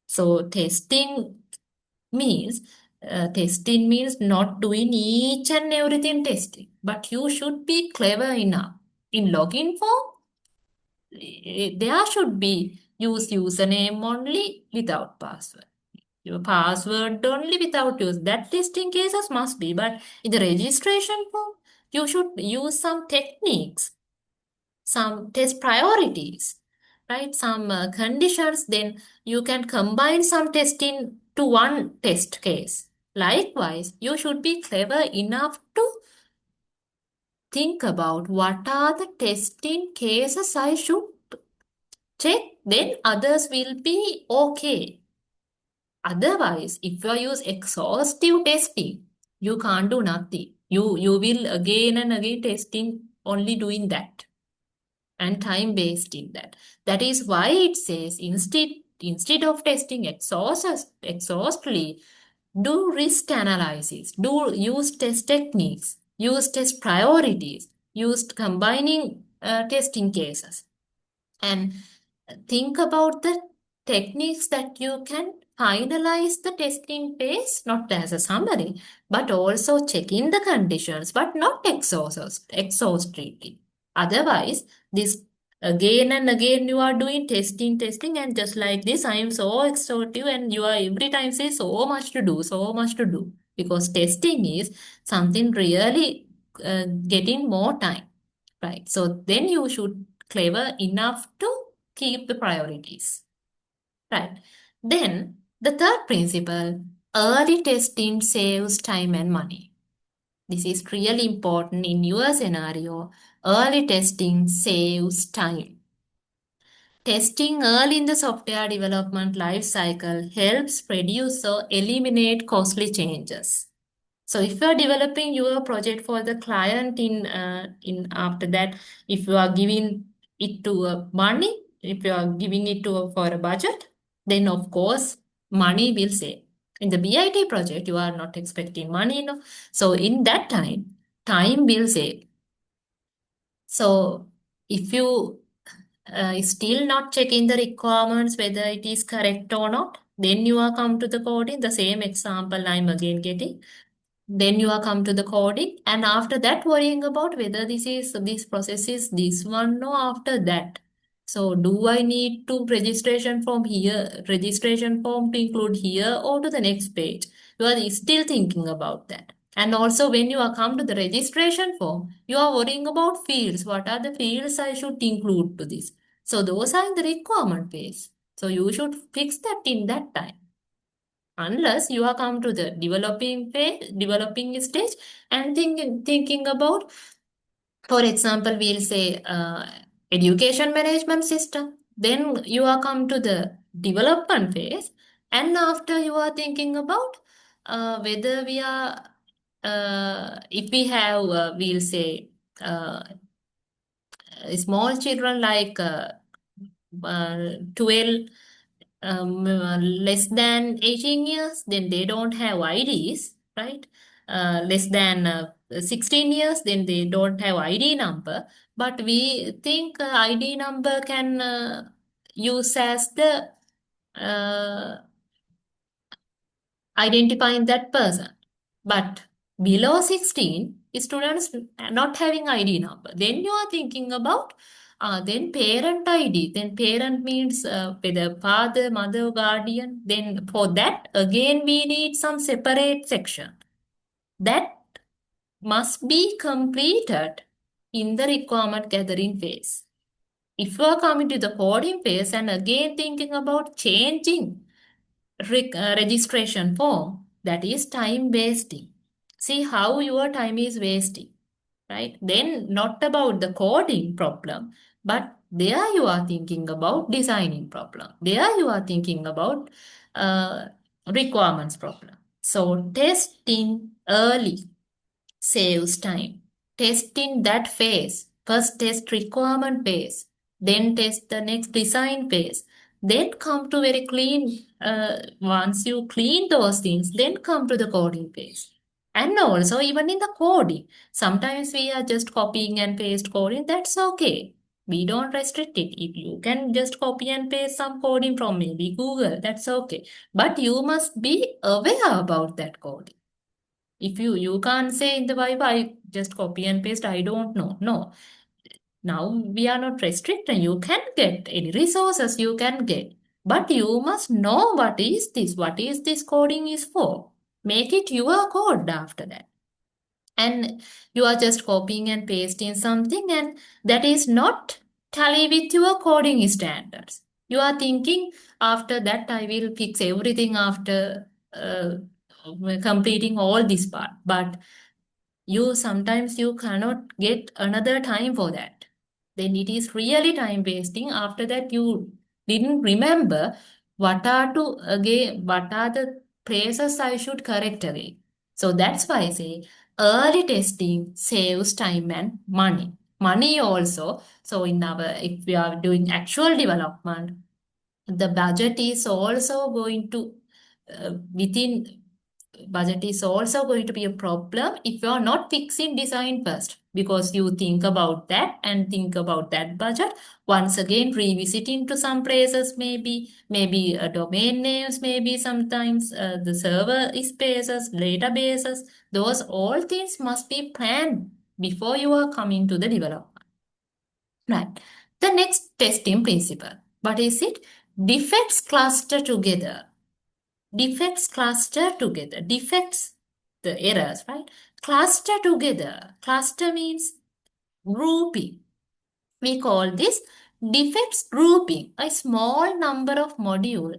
So testing means not doing each and everything testing. But you should be clever enough. In login form, there should be use username only without password. Your password only without use. That testing cases must be, but in the registration form, you should use some techniques, some test priorities, right? Some conditions. Then you can combine some testing to one test case. Likewise, you should be clever enough to think about what are the testing cases I should check. Then others will be okay. Otherwise, if you use exhaustive testing, you can't do nothing. You will again and again testing only doing that and time based in that. That is why it says instead of testing exhaustively, do risk analysis, do use test techniques, use test priorities, use combining testing cases, and think about the techniques that you can finalize the testing phase, not as a summary, but also check in the conditions, but not exhaustively. Otherwise, this again and again you are doing testing, and just like this, I am so exhaustive, and you are every time say so much to do, so much to do. Because testing is something really getting more time, right? So then you should clever enough to keep the priorities, right? Then the third principle, early testing saves time and money. This is really important in your scenario. Early testing saves time. Testing early in the software development life cycle helps reduce or eliminate costly changes. So if you are developing your project for the client in after that, if you are giving it to money, if you are giving it to for a budget, then of course money will save. In the BIT project, you are not expecting money, no. So in that time will save. So if you still not checking the requirements whether it is correct or not, then you are come to the coding. The same example I'm again getting. Then you are come to the coding, and after that worrying about whether this process is this one or after that. So do I need to registration form to include here or to the next page? You are still thinking about that. And also when you are come to the registration form, you are worrying about fields. What are the fields I should include to this? So those are in the requirement phase. So you should fix that in that time, unless you are come to the developing stage and thinking about, for example, we'll say education management system. Then you are come to the development phase, and after you are thinking about whether we are if we have we'll say small children like 12 less than 18 years, then they don't have IDs, right? Less than 16 years, then they don't have ID number. But we think ID number can use as the uh, identifying that person. But below 16, students not having ID number. Then you are thinking about then parent ID. Then parent means whether father, mother, guardian. Then for that, again, we need some separate section. That must be completed in the requirement gathering phase. If you are coming to the coding phase and again thinking about changing registration form, that is time wasting. See how your time is wasting, right? Then not about the coding problem, but there you are thinking about designing problem. There you are thinking about uh, requirements problem. So testing early saves time. Test in that phase. First test requirement phase, then test the next design phase, then come to very clean. Once you clean those things, then come to the coding phase. And also, even in the coding, sometimes we are just copying and paste coding. That's okay. We don't restrict it. If you can just copy and paste some coding from maybe Google, that's okay. But you must be aware about that coding. If you can't say in the Bible, I just copy and paste, I don't know. No. Now we are not restricted. You can get any resources you can get. But you must know what is this coding is for. Make it your code after that. And you are just copying and pasting something, and that is not tally with your coding standards. You are thinking after that I will fix everything after completing all this part. But you sometimes you cannot get another time for that. Then it is really time wasting. After that you didn't remember what are the places I should correct again. So that's why I say early testing saves time and money. Money also. So in our if we are doing actual development, the budget is also going to within budget is also going to be a problem if you are not fixing design first, because you think about that and think about that budget once again revisiting to some places, maybe domain names, maybe sometimes the server spaces, databases, those all things must be planned before you are coming to the development, right? The next testing principle, what is it? Defects cluster together. Defects cluster together. Defects, the errors, right? Cluster together. Cluster means grouping. We call this defects grouping. A small number of module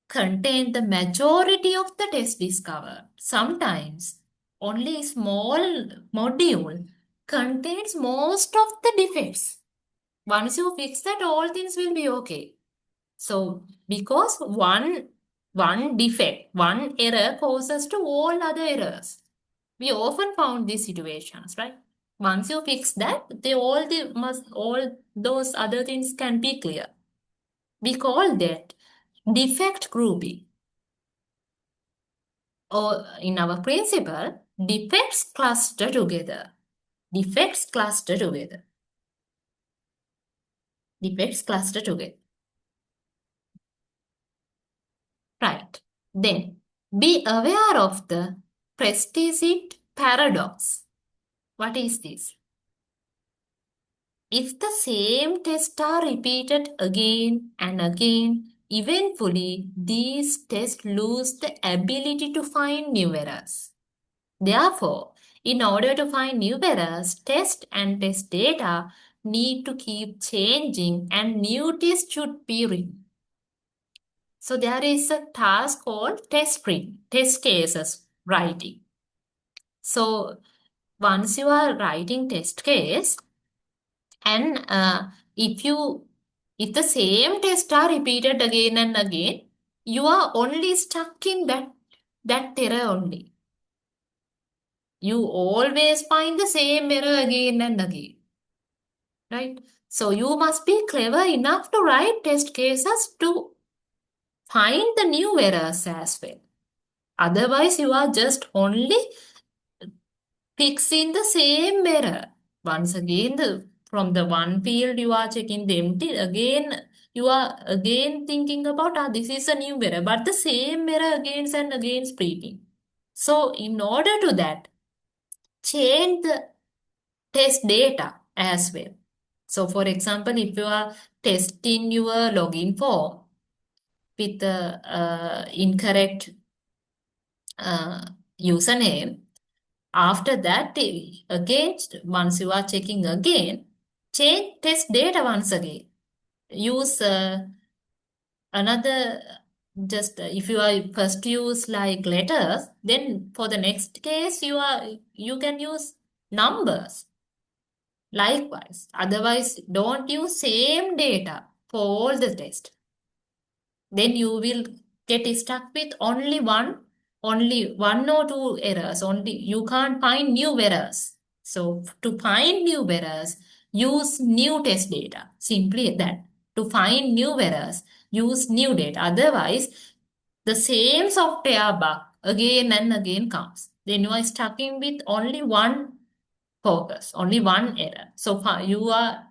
contain the majority of the test discovered. Sometimes only a small module contains most of the defects. Once you fix that, all things will be okay. So because one defect, one error causes to all other errors. We often found these situations, right? Once you fix that, all those other things can be clear. We call that defect grouping. Or in our principle, defects cluster together. Defects cluster together. Defects cluster together. Right. Then be aware of the prestige paradox. What is this? If the same tests are repeated again and again, eventually these tests lose the ability to find new errors. Therefore, in order to find new errors, test and test data need to keep changing and new tests should be written. So there is a task called test sprint, test cases writing. So once you are writing test case, and if the same test are repeated again and again, you are only stuck in that error only. You always find the same error again and again, right? So you must be clever enough to write test cases to find the new errors as well. Otherwise, you are just only fixing the same error. Once again, from the one field you are checking the empty, again you are again thinking about this is a new error, but the same error again and again repeating. So in order to that, change the test data as well. So for example, if you are testing your login form with the incorrect uh, username, after that, again, once you are checking again, change test data once again. Use another, just if you are first use like letters, then for the next case, you can use numbers. Likewise, otherwise, don't use same data for all the test. Then you will get stuck with only one or two errors. Only you can't find new errors. So to find new errors, use new test data. Simply that. To find new errors, use new data. Otherwise, the same software bug again and again comes. Then you are stuck in with only one focus, only one error. So you are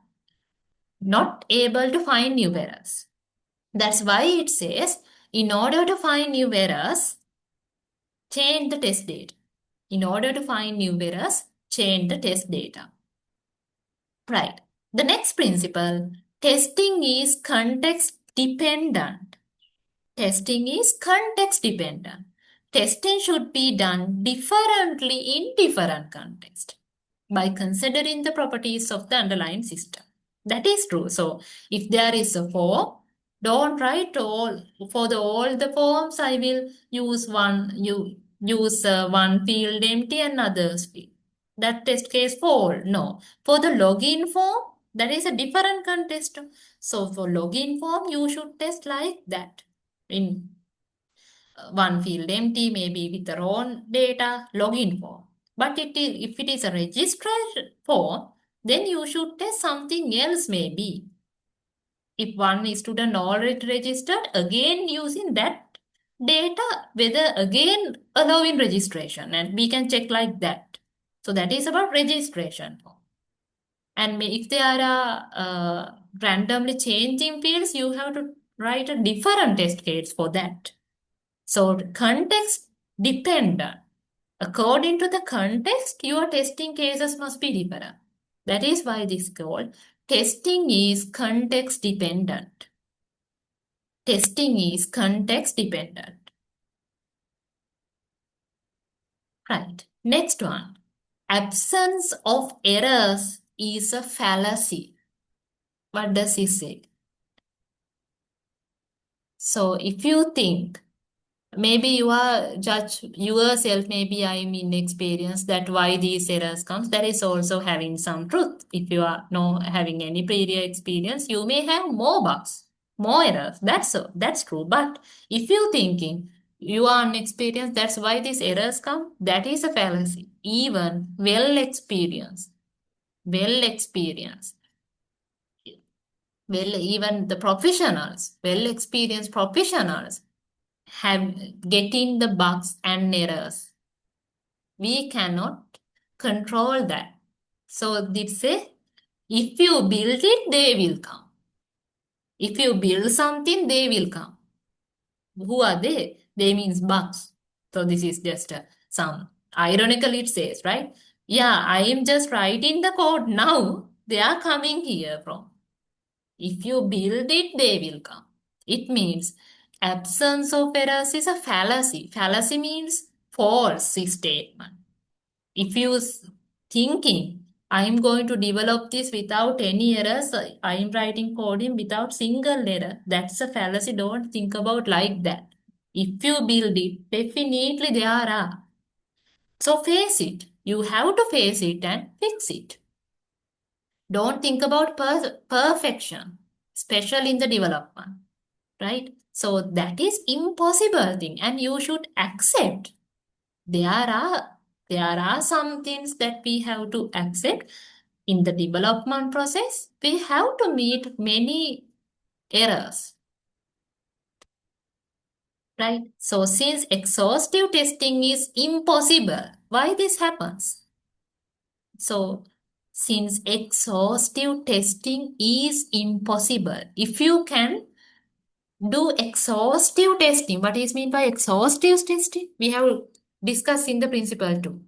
not able to find new errors. That's why it says, in order to find new errors, change the test data. In order to find new errors, change the test data. Right. The next principle, testing is context dependent. Testing is context dependent. Testing should be done differently in different contexts by considering the properties of the underlying system. That is true. So if there is a form, don't write all the forms. I will use one field empty and others field. That test case for no. For the login form, that is a different context. So for login form, you should test like that. In one field empty, maybe with the wrong data, login form. But if it is a registration form, then you should test something else maybe. If one student already registered, again using that data, whether again allowing registration, and we can check like that. So that is about registration form. And if there are randomly changing fields, you have to write a different test case for that. So context dependent. According to the context, your testing cases must be different. That is why this is called testing is context dependent. Testing is context dependent. Right. Next one. Absence of errors is a fallacy. What does he say? So if you think, maybe you are judge yourself, maybe I'm inexperienced, that why these errors comes, that is also having some truth. If you are not having any previous experience, you may have more bugs, more errors. That's true. But if you thinking you are inexperienced, that's why these errors come, that is a fallacy. Even well experienced, even the professionals, well experienced professionals have getting the bugs and errors. We cannot control that. So they say, if you build it, they will come. If you build something, they will come. Who are they? They means bugs. So this is just some ironical it says, right? Yeah, I am just writing the code now. They are coming here from. If you build it, they will come. It means absence of errors is a fallacy. Fallacy means false statement. If you thinking, I am going to develop this without any errors, I am writing coding without single error. That's a fallacy. Don't think about like that. If you build it, definitely there are. So face it. You have to face it and fix it. Don't think about perfection, especially in the development, right? So that is impossible thing, and you should accept. There are some things that we have to accept in the development process. We have to meet many errors, right? So since exhaustive testing is impossible, why this happens? So since exhaustive testing is impossible, if you can do exhaustive testing, what is mean by exhaustive testing? We have discussing the principle too.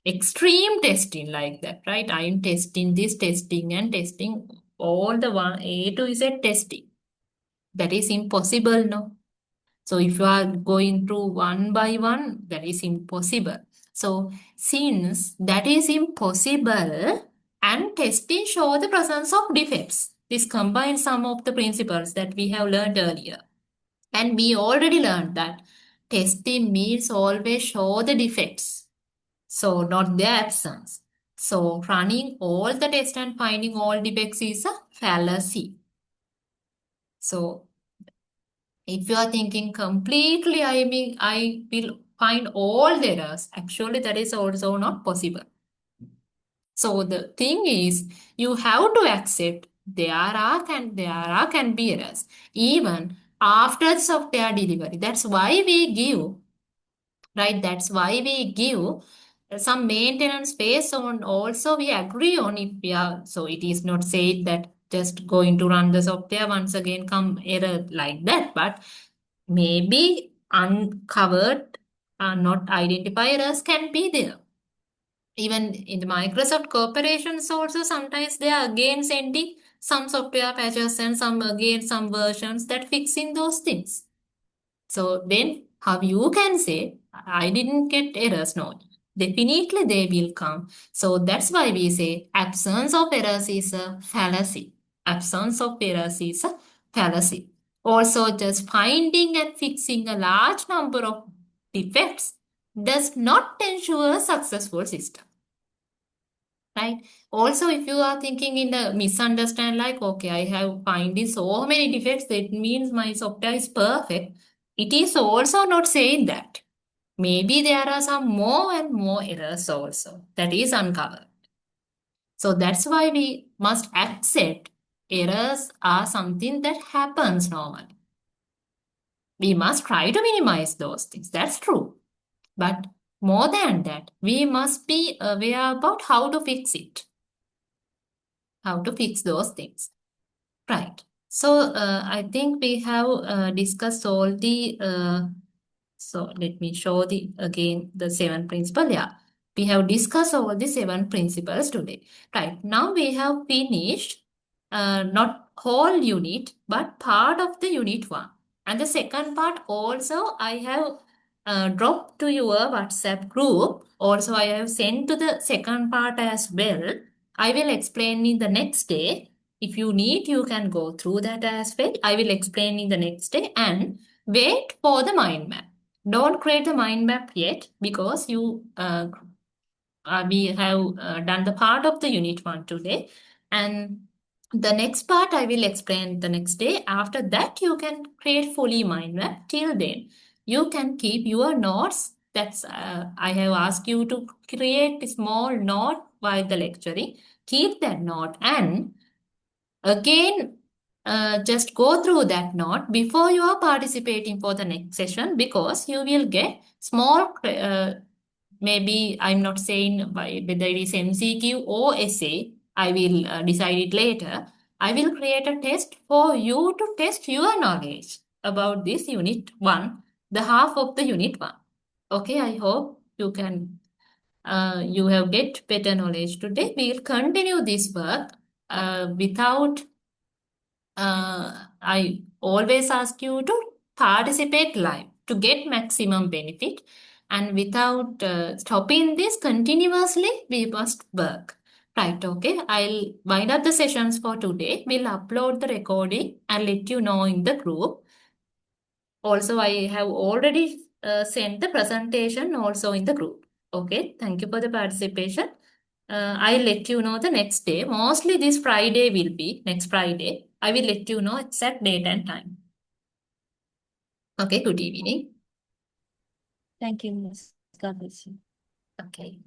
Extreme testing like that, right? I'm testing this, testing and testing, all the one A to Z testing. That is impossible, no? So if you are going through one by one, that is impossible. So since that is impossible and testing show the presence of defects, this combines some of the principles that we have learned earlier. And we already learned that testing means always show the defects, so not their absence. So running all the tests and finding all defects is a fallacy. So if you are thinking completely, I mean, I will find all the errors. Actually, that is also not possible. So the thing is, you have to accept there are can be errors even after the software delivery. That's why we give, right? That's why we give some maintenance phase on. Also, we agree on if we are. So it is not said that just going to run the software once again come error like that, but maybe uncovered, not identified errors can be there. Even in the Microsoft corporations also sometimes they are again sending some software patches and some again some versions that fixing those things. So then how you can say I didn't get errors? No, definitely they will come. So that's why we say absence of errors is a fallacy. Absence of errors is a fallacy. Also, just finding and fixing a large number of defects does not ensure a successful system. Right. Also, if you are thinking in the misunderstand, like, okay, I have finding so many defects, that means my software is perfect. It is also not saying that. Maybe there are some more and more errors also that is uncovered. So that's why we must accept errors are something that happens normally. We must try to minimize those things. That's true. But more than that, we must be aware about how to fix it, how to fix those things. Right. So I think we have discussed all the. So let me show the again the seven principles. Yeah, we have discussed all the seven principles today. Right. Now we have finished not whole unit but part of the unit one, and the second part also I have dropped to your WhatsApp group. Also I have sent to the second part as well. I will explain in the next day. If you need, you can go through that as well. I will explain in the next day and wait for the mind map. Don't create the mind map yet because we have done the part of the unit one today. And the next part I will explain the next day. After that, you can create fully mind map. Till then, you can keep your notes. That's I have asked you to create a small note while the lecturing. Keep that note and again, just go through that note before you are participating for the next session because you will get small, maybe I'm not saying whether it is MCQ or essay, I will decide it later. I will create a test for you to test your knowledge about this unit 1, the half of the unit 1. Okay, I hope you have get better knowledge today. We will continue this work without I always ask you to participate live to get maximum benefit. And without stopping this continuously, we must work. Right, okay. I'll wind up the sessions for today. We'll upload the recording and let you know in the group. Also, I have already sent the presentation also in the group. Okay, thank you for the participation. I'll let you know the next day. Mostly this Friday will be next Friday. I will let you know exact date and time. Okay, good evening. Thank you, Miss. God bless you. Okay.